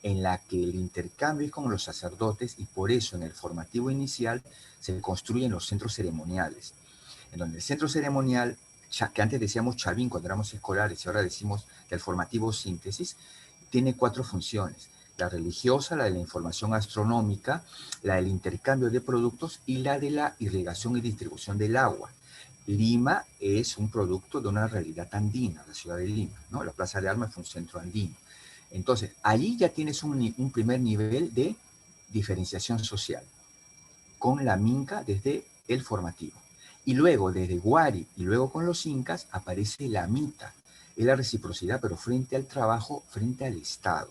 en la que el intercambio es con los sacerdotes y por eso en el formativo inicial se construyen los centros ceremoniales, en donde el centro ceremonial, que antes decíamos chavín cuando éramos escolares y ahora decimos que el formativo síntesis, tiene cuatro funciones: la religiosa, la de la información astronómica, la del intercambio de productos y la de la irrigación y distribución del agua. Lima es un producto de una realidad andina, la ciudad de Lima, ¿no? La Plaza de Armas fue un centro andino. Entonces, allí ya tienes un primer nivel de diferenciación social, con la minca desde el formativo. Y luego, desde Huari y luego con los incas, aparece la mita, es la reciprocidad, pero frente al trabajo, frente al Estado.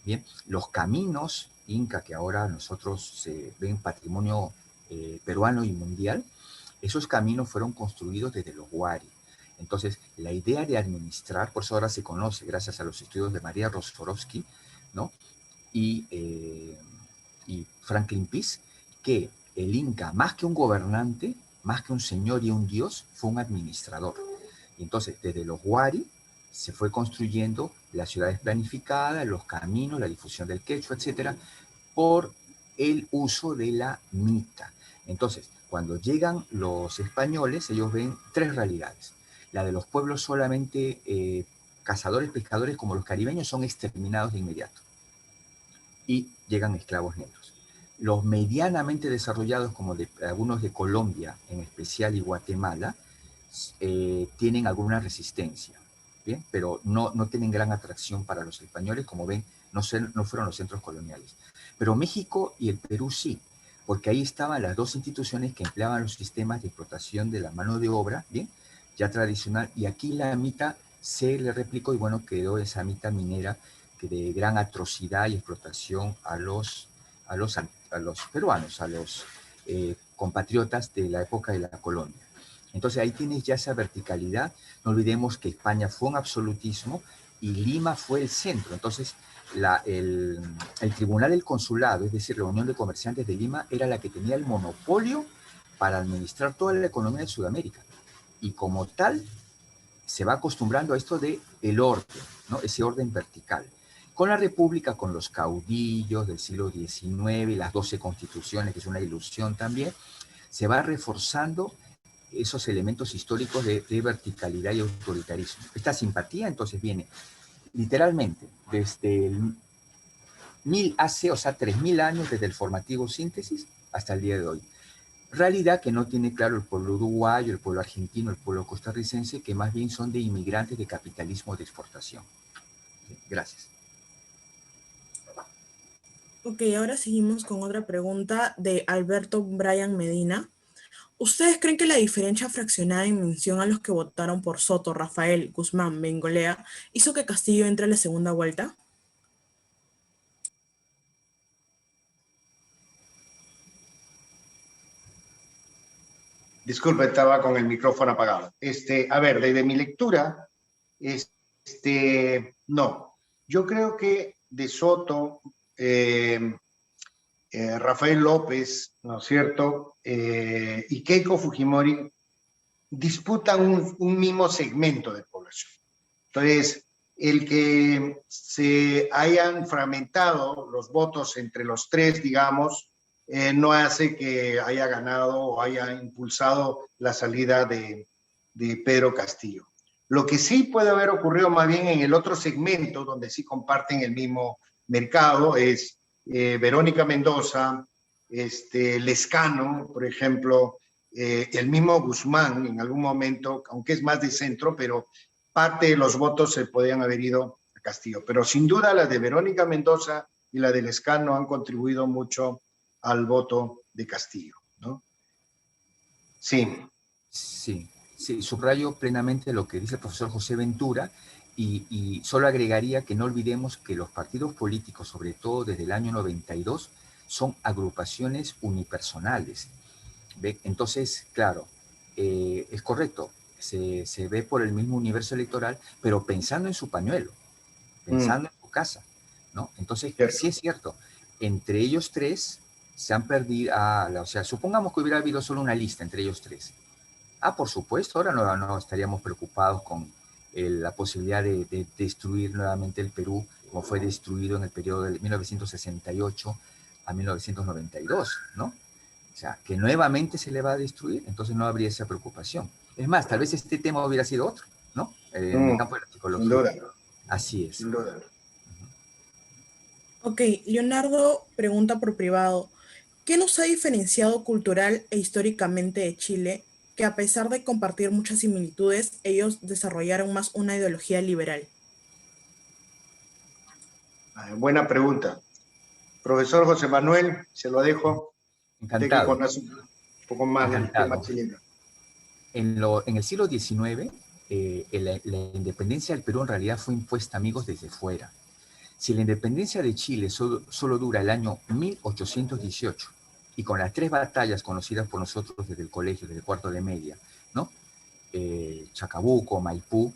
Bien, los caminos inca que ahora nosotros se ven patrimonio peruano y mundial, esos caminos fueron construidos desde los Huari. Entonces, la idea de administrar, por eso ahora se conoce, gracias a los estudios de María Rosforowski, ¿no? y Franklin Pease, que el Inca, más que un gobernante, más que un señor y un dios, fue un administrador. Y entonces, desde los Huari, se fue construyendo las ciudades planificadas, los caminos, la difusión del quechua, etcétera, por el uso de la mita. Entonces, cuando llegan los españoles, ellos ven tres realidades. La de los pueblos solamente cazadores, pescadores, como los caribeños, son exterminados de inmediato. Y llegan esclavos negros. Los medianamente desarrollados, como algunos de Colombia en especial y Guatemala, tienen alguna resistencia, ¿bien? Pero no tienen gran atracción para los españoles, como ven, no fueron los centros coloniales. Pero México y el Perú sí, porque ahí estaban las dos instituciones que empleaban los sistemas de explotación de la mano de obra, ¿bien? Ya tradicional, y aquí la mita se le replicó y bueno, quedó esa mita minera que de gran atrocidad y explotación a los peruanos, a los compatriotas de la época de la colonia. Entonces ahí tienes ya esa verticalidad. No olvidemos que España fue un absolutismo y Lima fue el centro. Entonces el Tribunal del Consulado, es decir, la Unión de Comerciantes de Lima, era la que tenía el monopolio para administrar toda la economía de Sudamérica. Y como tal, se va acostumbrando a esto de el orden, ¿no? Ese orden vertical. Con la República, con los caudillos del siglo XIX, las 12 constituciones, que es una ilusión también, se va reforzando esos elementos históricos de verticalidad y autoritarismo. Esta simpatía entonces viene literalmente desde el 3000 años, desde el formativo síntesis hasta el día de hoy. Realidad que no tiene claro el pueblo uruguayo, el pueblo argentino, el pueblo costarricense, que más bien son de inmigrantes de capitalismo de exportación. Gracias. Ok, ahora seguimos con otra pregunta de Alberto Brian Medina. ¿Ustedes creen que la diferencia fraccionada en mención a los que votaron por Soto, Rafael, Guzmán, Bengolea, hizo que Castillo entre a la segunda vuelta? Disculpe, estaba con el micrófono apagado. A ver, desde mi lectura, No, yo creo que De Soto, Rafael López, ¿no es cierto? Y Keiko Fujimori disputan un mismo segmento de población. Entonces, el que se hayan fragmentado los votos entre los tres, digamos, no hace que haya ganado o haya impulsado la salida de Pedro Castillo. Lo que sí puede haber ocurrido más bien en el otro segmento, donde sí comparten el mismo mercado, es Verónica Mendoza, Lescano, por ejemplo, el mismo Guzmán en algún momento, aunque es más de centro, pero parte de los votos se podían haber ido a Castillo. Pero sin duda la de Verónica Mendoza y la de Lescano han contribuido mucho al voto de Castillo, ¿no? Sí. Sí, sí, subrayo plenamente lo que dice el profesor José Ventura y solo agregaría que no olvidemos que los partidos políticos, sobre todo desde el año 92, son agrupaciones unipersonales. ¿Ve? Entonces, claro, es correcto, se ve por el mismo universo electoral, pero pensando en su pañuelo, pensando en su casa, ¿no? Entonces, Cierto. sí es cierto, entre ellos tres se han perdido, o sea, supongamos que hubiera habido solo una lista entre ellos tres. Por supuesto, ahora no estaríamos preocupados con la posibilidad de destruir nuevamente el Perú, como fue destruido en el periodo de 1968 a 1992, ¿no? O sea, que nuevamente se le va a destruir, entonces no habría esa preocupación. Es más, tal vez este tema hubiera sido otro, ¿no? En el campo de la psicología. Sin duda. Así es. Sin duda. Ok, Leonardo pregunta por privado, ¿qué nos ha diferenciado cultural e históricamente de Chile, que a pesar de compartir muchas similitudes, ellos desarrollaron más una ideología liberal? Buena pregunta. Profesor José Manuel, se lo dejo. Usted que Encantado. conoce un poco más del tema Encantado. chileno. En el siglo XIX, la independencia del Perú en realidad fue impuesta, amigos, desde fuera. Si la independencia de Chile solo dura el año 1818, y con las tres batallas conocidas por nosotros desde el colegio, desde el cuarto de media, ¿no? Chacabuco, Maipú,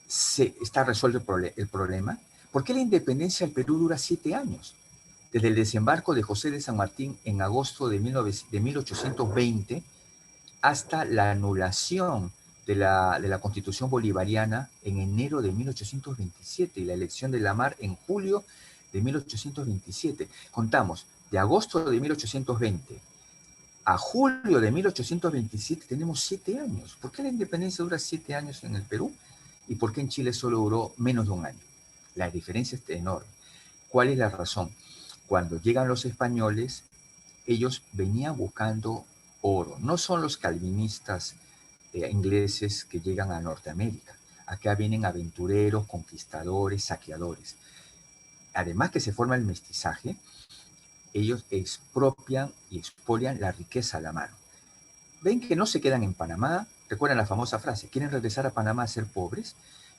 está resuelto el problema. ¿Por qué la independencia del Perú dura 7 años? Desde el desembarco de José de San Martín en agosto de 1820 hasta la anulación de la Constitución Bolivariana en enero de 1827 y la elección de Lamar en julio de 1827. Contamos, de agosto de 1820 a julio de 1827 tenemos 7 años. ¿Por qué la independencia dura 7 años en el Perú? ¿Y por qué en Chile solo duró menos de un año? La diferencia es enorme. ¿Cuál es la razón? Cuando llegan los españoles, ellos venían buscando oro. No son los calvinistas ingleses que llegan a Norteamérica. Acá vienen aventureros, conquistadores, saqueadores. Además que se forma el mestizaje, ellos expropian y expolian la riqueza a la mano. Ven que no se quedan en Panamá. ¿Recuerdan la famosa frase? ¿Quieren regresar a Panamá a ser pobres?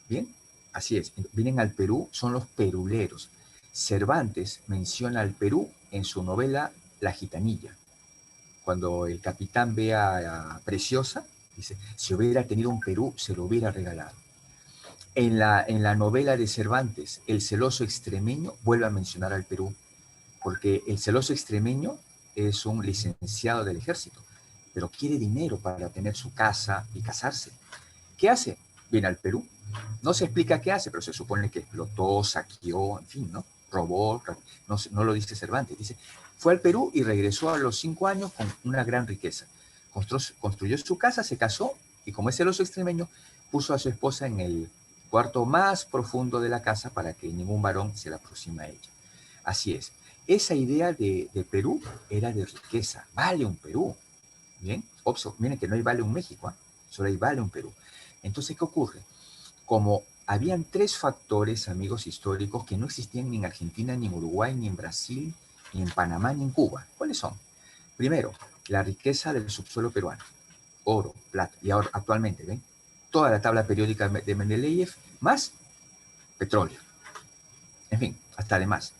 Bien, así es. Vienen al Perú, son los peruleros. Cervantes menciona al Perú en su novela La Gitanilla. Cuando el capitán ve a Preciosa, dice, si hubiera tenido un Perú, se lo hubiera regalado. En la novela de Cervantes, El celoso extremeño vuelve a mencionar al Perú, porque el celoso extremeño es un licenciado del ejército, pero quiere dinero para tener su casa y casarse. ¿Qué hace? Viene al Perú. No se explica qué hace, pero se supone que explotó, saqueó, en fin, ¿no? Robó, no lo dice Cervantes, dice, fue al Perú y regresó a los 5 años con una gran riqueza. Construyó su casa, se casó y como es celoso extremeño, puso a su esposa en el cuarto más profundo de la casa para que ningún varón se le aproxime a ella. Así es. Esa idea de Perú era de riqueza. Vale un Perú. Bien, miren que no hay vale un México, solo hay vale un Perú. Entonces, ¿qué ocurre? Como habían 3 factores, amigos históricos, que no existían ni en Argentina, ni en Uruguay, ni en Brasil, ni en Panamá, ni en Cuba. ¿Cuáles son? Primero, la riqueza del subsuelo peruano. Oro, plata. Y ahora, actualmente, ¿ven? Toda la tabla periódica de Mendeleev, más petróleo. En fin, hasta además.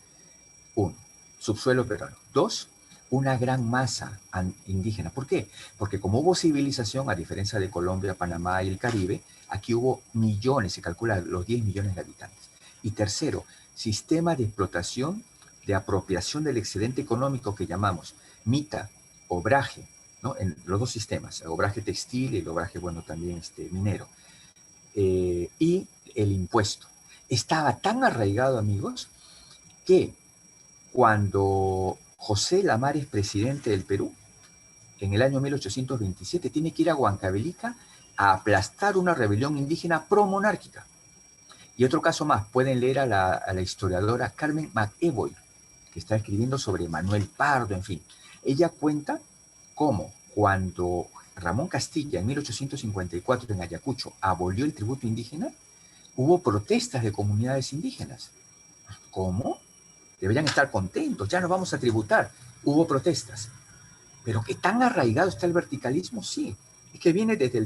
1, subsuelo peruano. 2, una gran masa indígena. ¿Por qué? Porque como hubo civilización, a diferencia de Colombia, Panamá y el Caribe, aquí hubo millones, se calcula los 10 millones de habitantes. Y tercero, sistema de explotación, de apropiación del excedente económico que llamamos mita, obraje, ¿no? En los dos sistemas, el obraje textil y el obraje, bueno, también minero. Y el impuesto. Estaba tan arraigado, amigos, que cuando José Lamar es presidente del Perú, en el año 1827, tiene que ir a Huancavelica a aplastar una rebelión indígena promonárquica. Y otro caso más, pueden leer a la historiadora Carmen MacEvoy, que está escribiendo sobre Manuel Pardo, en fin. Ella cuenta cómo cuando Ramón Castilla en 1854 en Ayacucho abolió el tributo indígena, hubo protestas de comunidades indígenas. ¿Cómo? Deberían estar contentos, ya no vamos a tributar. Hubo protestas. Pero ¿qué tan arraigado está el verticalismo? Sí, es que viene desde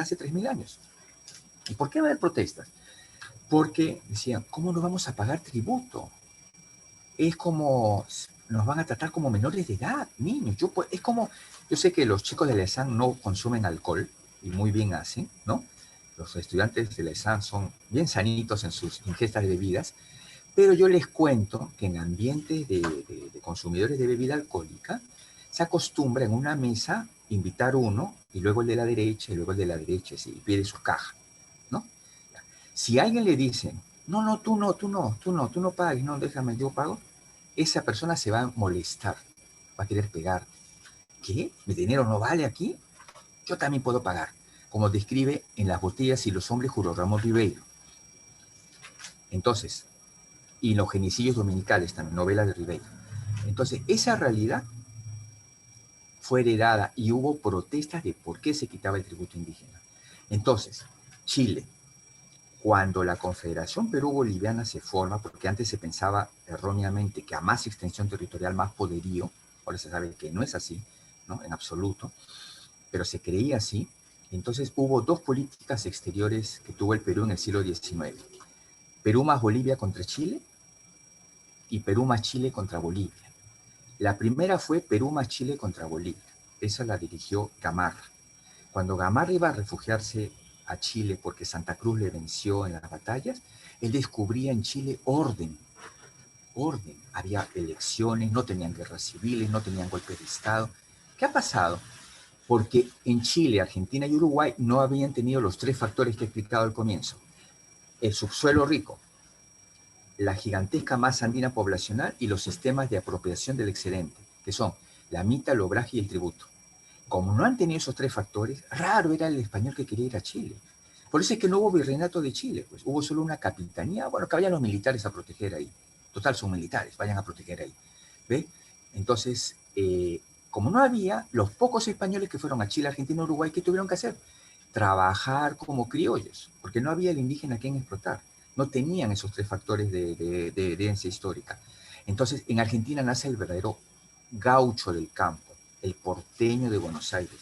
hace 3.000 años. ¿Y por qué va a haber protestas? Porque decían, ¿cómo no vamos a pagar tributo? Es como, nos van a tratar como menores de edad, niños. Es como, yo sé que los chicos de la ESAN no consumen alcohol, y muy bien hacen, ¿no? Los estudiantes de la ESAN son bien sanitos en sus ingestas de bebidas, pero yo les cuento que en ambientes de consumidores de bebida alcohólica, se acostumbra en una mesa invitar uno, y luego el de la derecha, y luego el de la derecha, y pide su caja, ¿no? Si a alguien le dicen, no, tú no pagues, no, déjame, yo pago, esa persona se va a molestar, va a querer pegar. ¿Qué? ¿Mi dinero no vale aquí? Yo también puedo pagar, como describe en Las botellas y los hombres Julio Ramón Ribeiro. Entonces, y los genicidios dominicales también, novela de Ribeiro. Entonces, esa realidad fue heredada y hubo protestas de por qué se quitaba el tributo indígena. Entonces, Chile, cuando la Confederación Perú-Boliviana se forma, porque antes se pensaba erróneamente que a más extensión territorial, más poderío, ahora se sabe que no es así, ¿no? En absoluto, pero se creía así. Entonces hubo dos políticas exteriores que tuvo el Perú en el siglo XIX. Perú más Bolivia contra Chile y Perú más Chile contra Bolivia. La primera fue Perú más Chile contra Bolivia. Esa la dirigió Gamarra. Cuando Gamarra iba a refugiarse a Chile porque Santa Cruz le venció en las batallas, él descubría en Chile orden. Había elecciones, no tenían guerras civiles, no tenían golpes de Estado. ¿Qué ha pasado? Porque en Chile, Argentina y Uruguay no habían tenido los tres factores que he explicado al comienzo. El subsuelo rico, la gigantesca masa andina poblacional y los sistemas de apropiación del excedente, que son la mita, el obraje y el tributo. Como no han tenido esos tres factores, raro era el español que quería ir a Chile. Por eso es que no hubo virreinato de Chile, pues hubo solo una capitanía, bueno, que vayan los militares a proteger ahí. Total, son militares, vayan a proteger ahí. ¿Ve? Entonces, como no había, los pocos españoles que fueron a Chile, Argentina, Uruguay, ¿qué tuvieron que hacer? Trabajar como criollos, porque no había el indígena a quien explotar. No tenían esos tres factores de herencia histórica. Entonces, en Argentina nace el verdadero gaucho del campo, el porteño de Buenos Aires.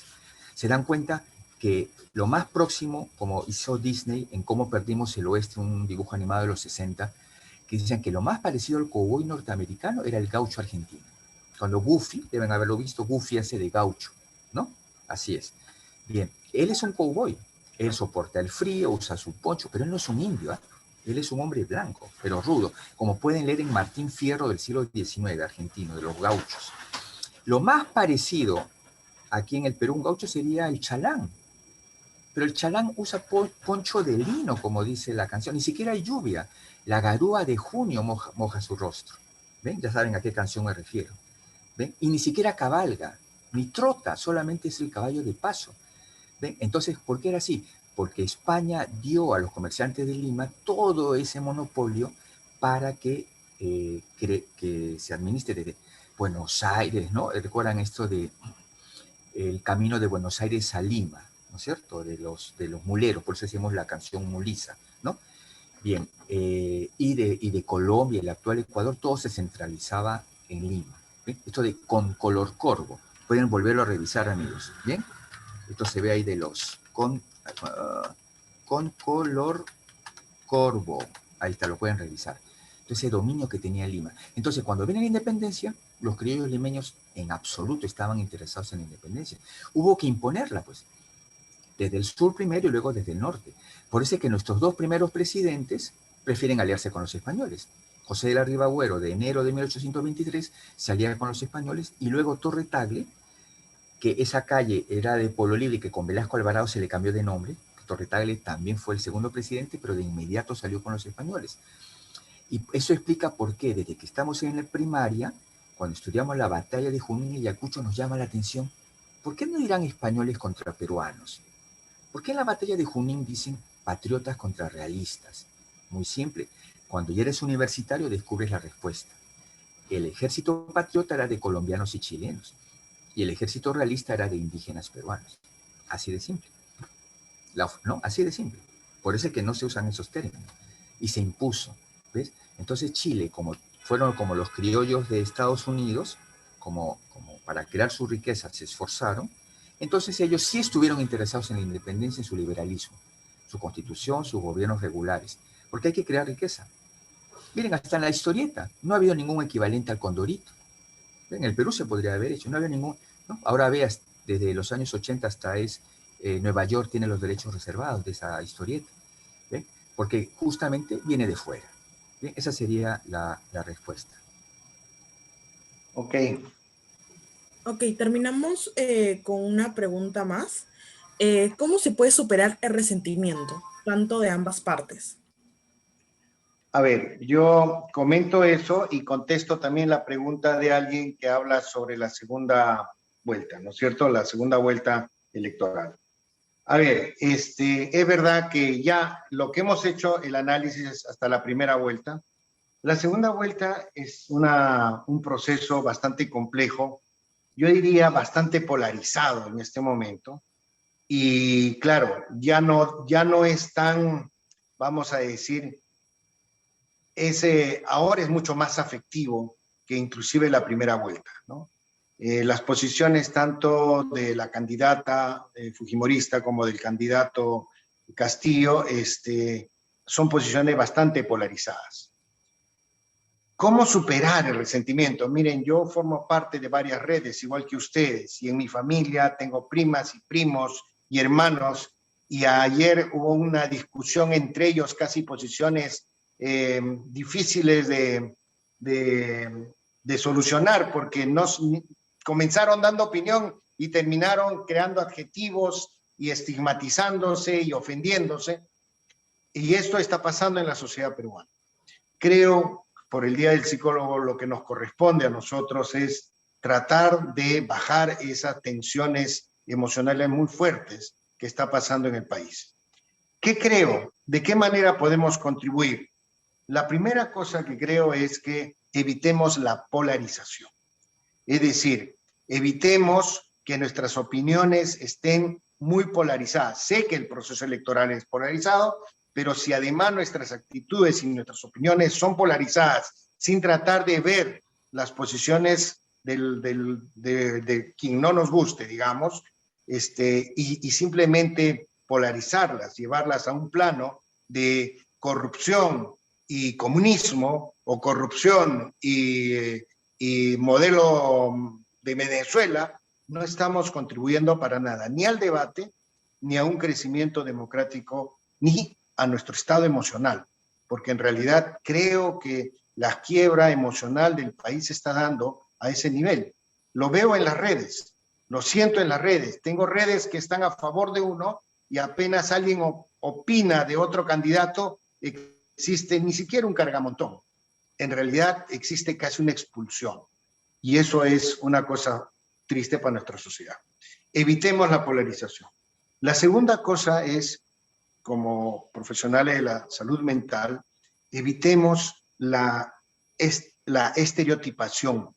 Se dan cuenta que lo más próximo, como hizo Disney en Cómo perdimos el oeste, un dibujo animado de los 60, que dicen que lo más parecido al cowboy norteamericano era el gaucho argentino. Cuando Goofy, deben haberlo visto, Goofy hace de gaucho, ¿no? Así es. Bien, él es un cowboy. Él soporta el frío, usa su poncho, pero él no es un indio, ¿eh? Él es un hombre blanco, pero rudo, como pueden leer en Martín Fierro del siglo XIX, argentino, de los gauchos. Lo más parecido aquí en el Perú, un gaucho sería el chalán, pero el chalán usa poncho de lino, como dice la canción, ni siquiera hay lluvia. La garúa de junio moja su rostro. ¿Ven? Ya saben a qué canción me refiero. ¿Ven? Y ni siquiera cabalga, ni trota, solamente es el caballo de paso. ¿Ven? Entonces, ¿por qué era así? Porque España dio a los comerciantes de Lima todo ese monopolio para que se administre desde Buenos Aires, ¿no? ¿Recuerdan esto de el camino de Buenos Aires a Lima, ¿no es cierto? De los muleros, por eso decimos la canción Mulisa, ¿no? Bien, y de Colombia, el actual Ecuador, todo se centralizaba en Lima. ¿Bien? Esto de con color corvo, pueden volverlo a revisar, amigos, ¿bien? Esto se ve ahí de los con color corvo. Ahí está, lo pueden revisar. Entonces, ese dominio que tenía Lima. Entonces, cuando viene la independencia, los criollos limeños en absoluto estaban interesados en la independencia. Hubo que imponerla, pues, desde el sur primero y luego desde el norte. Por eso es que nuestros dos primeros presidentes prefieren aliarse con los españoles. José de la Riva Agüero, de enero de 1823, se alía con los españoles, y luego Torre Tagle, que esa calle era de Pueblo Libre y que con Velasco Alvarado se le cambió de nombre. Torre Tagle también fue el segundo presidente, pero de inmediato salió con los españoles. Y eso explica por qué, desde que estamos en la primaria, cuando estudiamos la batalla de Junín y Ayacucho, nos llama la atención, ¿por qué no irán españoles contra peruanos? ¿Por qué en la batalla de Junín dicen patriotas contra realistas? Muy simple, cuando ya eres universitario descubres la respuesta. El ejército patriota era de colombianos y chilenos, y el ejército realista era de indígenas peruanos. Así de simple. ¿No? Así de simple. Por eso es que no se usan esos términos. Y se impuso, ¿ves? Entonces Chile, fueron como los criollos de Estados Unidos, como para crear su riqueza, se esforzaron. Entonces ellos sí estuvieron interesados en la independencia, en su liberalismo, su constitución, sus gobiernos regulares, porque hay que crear riqueza. Miren, hasta en la historieta no ha habido ningún equivalente al Condorito. En el Perú se podría haber hecho, no había ningún, ¿no? Ahora veas, desde los años 80 hasta Nueva York tiene los derechos reservados de esa historieta, ¿ven? Porque justamente viene de fuera. ¿Bien? Esa sería la respuesta. Ok. Ok, terminamos con una pregunta más. ¿Cómo se puede superar el resentimiento, tanto de ambas partes? A ver, yo comento eso y contesto también la pregunta de alguien que habla sobre la segunda vuelta, ¿no es cierto? La segunda vuelta electoral. A ver, es verdad que ya lo que hemos hecho, el análisis hasta la primera vuelta, la segunda vuelta es un proceso bastante complejo, yo diría bastante polarizado en este momento, y claro, ya no es tan, vamos a decir, ahora es mucho más afectivo que inclusive la primera vuelta, ¿no? Las posiciones tanto de la candidata fujimorista como del candidato Castillo son posiciones bastante polarizadas. ¿Cómo superar el resentimiento? Miren, yo formo parte de varias redes, igual que ustedes, y en mi familia tengo primas y primos y hermanos, y ayer hubo una discusión entre ellos, casi posiciones difíciles de solucionar, porque comenzaron dando opinión y terminaron creando adjetivos y estigmatizándose y ofendiéndose, y esto está pasando en la sociedad peruana. Creo, por el Día del Psicólogo, lo que nos corresponde a nosotros es tratar de bajar esas tensiones emocionales muy fuertes que está pasando en el país. ¿Qué creo? ¿De qué manera podemos contribuir? La primera cosa que creo es que evitemos la polarización. Es decir, evitemos que nuestras opiniones estén muy polarizadas. Sé que el proceso electoral es polarizado, pero si además nuestras actitudes y nuestras opiniones son polarizadas, sin tratar de ver las posiciones de quien no nos guste, digamos, y simplemente polarizarlas, llevarlas a un plano de corrupción y comunismo, o corrupción y modelo de Venezuela, no estamos contribuyendo para nada, ni al debate, ni a un crecimiento democrático, ni a nuestro estado emocional, porque en realidad creo que la quiebra emocional del país se está dando a ese nivel. Lo veo en las redes, lo siento en las redes. Tengo redes que están a favor de uno y apenas alguien opina de otro candidato, existe ni siquiera un cargamontón. En realidad existe casi una expulsión. Y eso es una cosa triste para nuestra sociedad. Evitemos la polarización. La segunda cosa es, como profesionales de la salud mental, evitemos la estereotipación,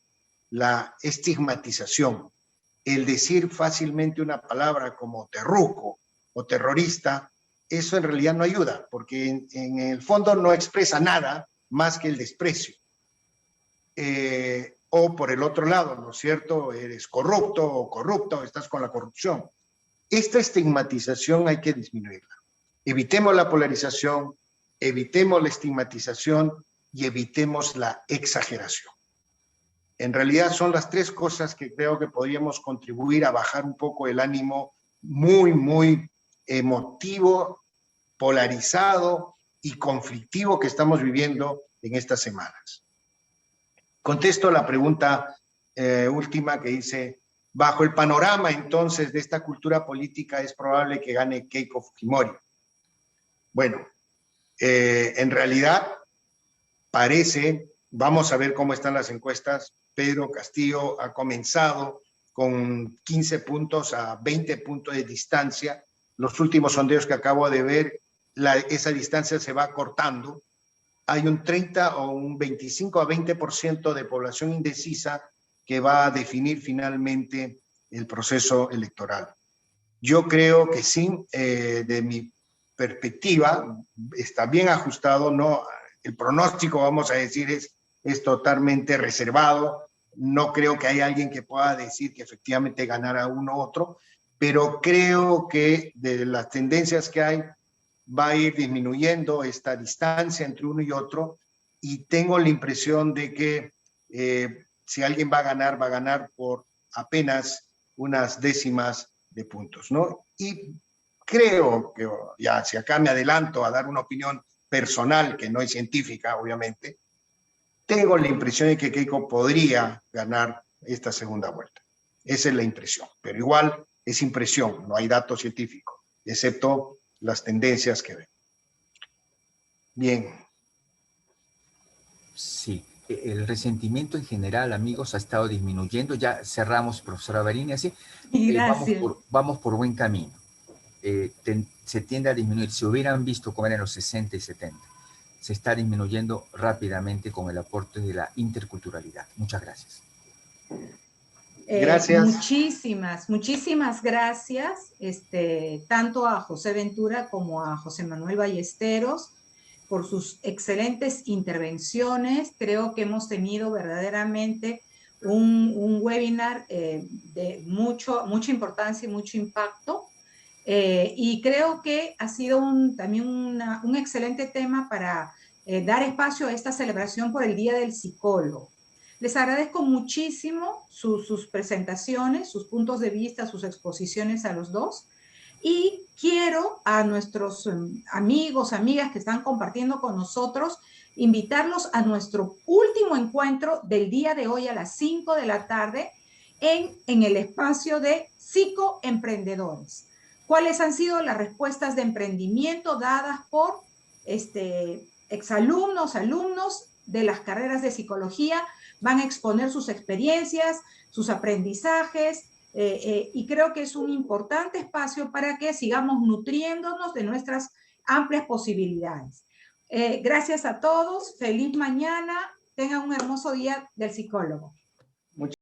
la estigmatización, el decir fácilmente una palabra como terruco o terrorista. Eso en realidad no ayuda, porque en el fondo no expresa nada más que el desprecio. O por el otro lado, ¿no es cierto? Eres corrupto o corrupto, estás con la corrupción. Esta estigmatización hay que disminuirla. Evitemos la polarización, evitemos la estigmatización y evitemos la exageración. En realidad son las tres cosas que creo que podríamos contribuir a bajar un poco el ánimo muy emotivo, polarizado y conflictivo que estamos viviendo en estas semanas. Contesto la pregunta última que dice, bajo el panorama entonces de esta cultura política es probable que gane Keiko Fujimori. Bueno, en realidad parece, vamos a ver cómo están las encuestas, Pedro Castillo ha comenzado con 15 puntos a 20 puntos de distancia. Los últimos sondeos que acabo de ver, esa distancia se va cortando. Hay un 30 o un 25 a 20% de población indecisa que va a definir finalmente el proceso electoral. Yo creo que sí, de mi perspectiva, está bien ajustado, no, el pronóstico, vamos a decir, es totalmente reservado. No creo que haya alguien que pueda decir que efectivamente ganara uno u otro, pero creo que de las tendencias que hay, va a ir disminuyendo esta distancia entre uno y otro, y tengo la impresión de que si alguien va a ganar por apenas unas décimas de puntos, ¿no? Y creo que, ya si acá me adelanto a dar una opinión personal, que no es científica, obviamente, tengo la impresión de que Keiko podría ganar esta segunda vuelta. Esa es la impresión, pero igual es impresión, no hay datos científicos, excepto las tendencias que ven. Bien. Sí, el resentimiento en general, amigos, ha estado disminuyendo. Ya cerramos, profesora Barini, así. Gracias. Vamos por buen camino. Se tiende a disminuir. Si hubieran visto cómo eran los 60 y 70, se está disminuyendo rápidamente con el aporte de la interculturalidad. Muchas gracias. Gracias. Muchísimas gracias, tanto a José Ventura como a José Manuel Ballesteros por sus excelentes intervenciones. Creo que hemos tenido verdaderamente un webinar de mucha importancia y mucho impacto. Y creo que ha sido también un excelente tema para dar espacio a esta celebración por el Día del Psicólogo. Les agradezco muchísimo sus presentaciones, sus puntos de vista, sus exposiciones a los dos. Y quiero a nuestros amigos, amigas que están compartiendo con nosotros, invitarlos a nuestro último encuentro del día de hoy a las 5 de la tarde en el espacio de psicoemprendedores. ¿Cuáles han sido las respuestas de emprendimiento dadas por exalumnos, alumnos de las carreras de psicología? Van a exponer sus experiencias, sus aprendizajes, y creo que es un importante espacio para que sigamos nutriéndonos de nuestras amplias posibilidades. Gracias a todos, feliz mañana, tengan un hermoso día del psicólogo.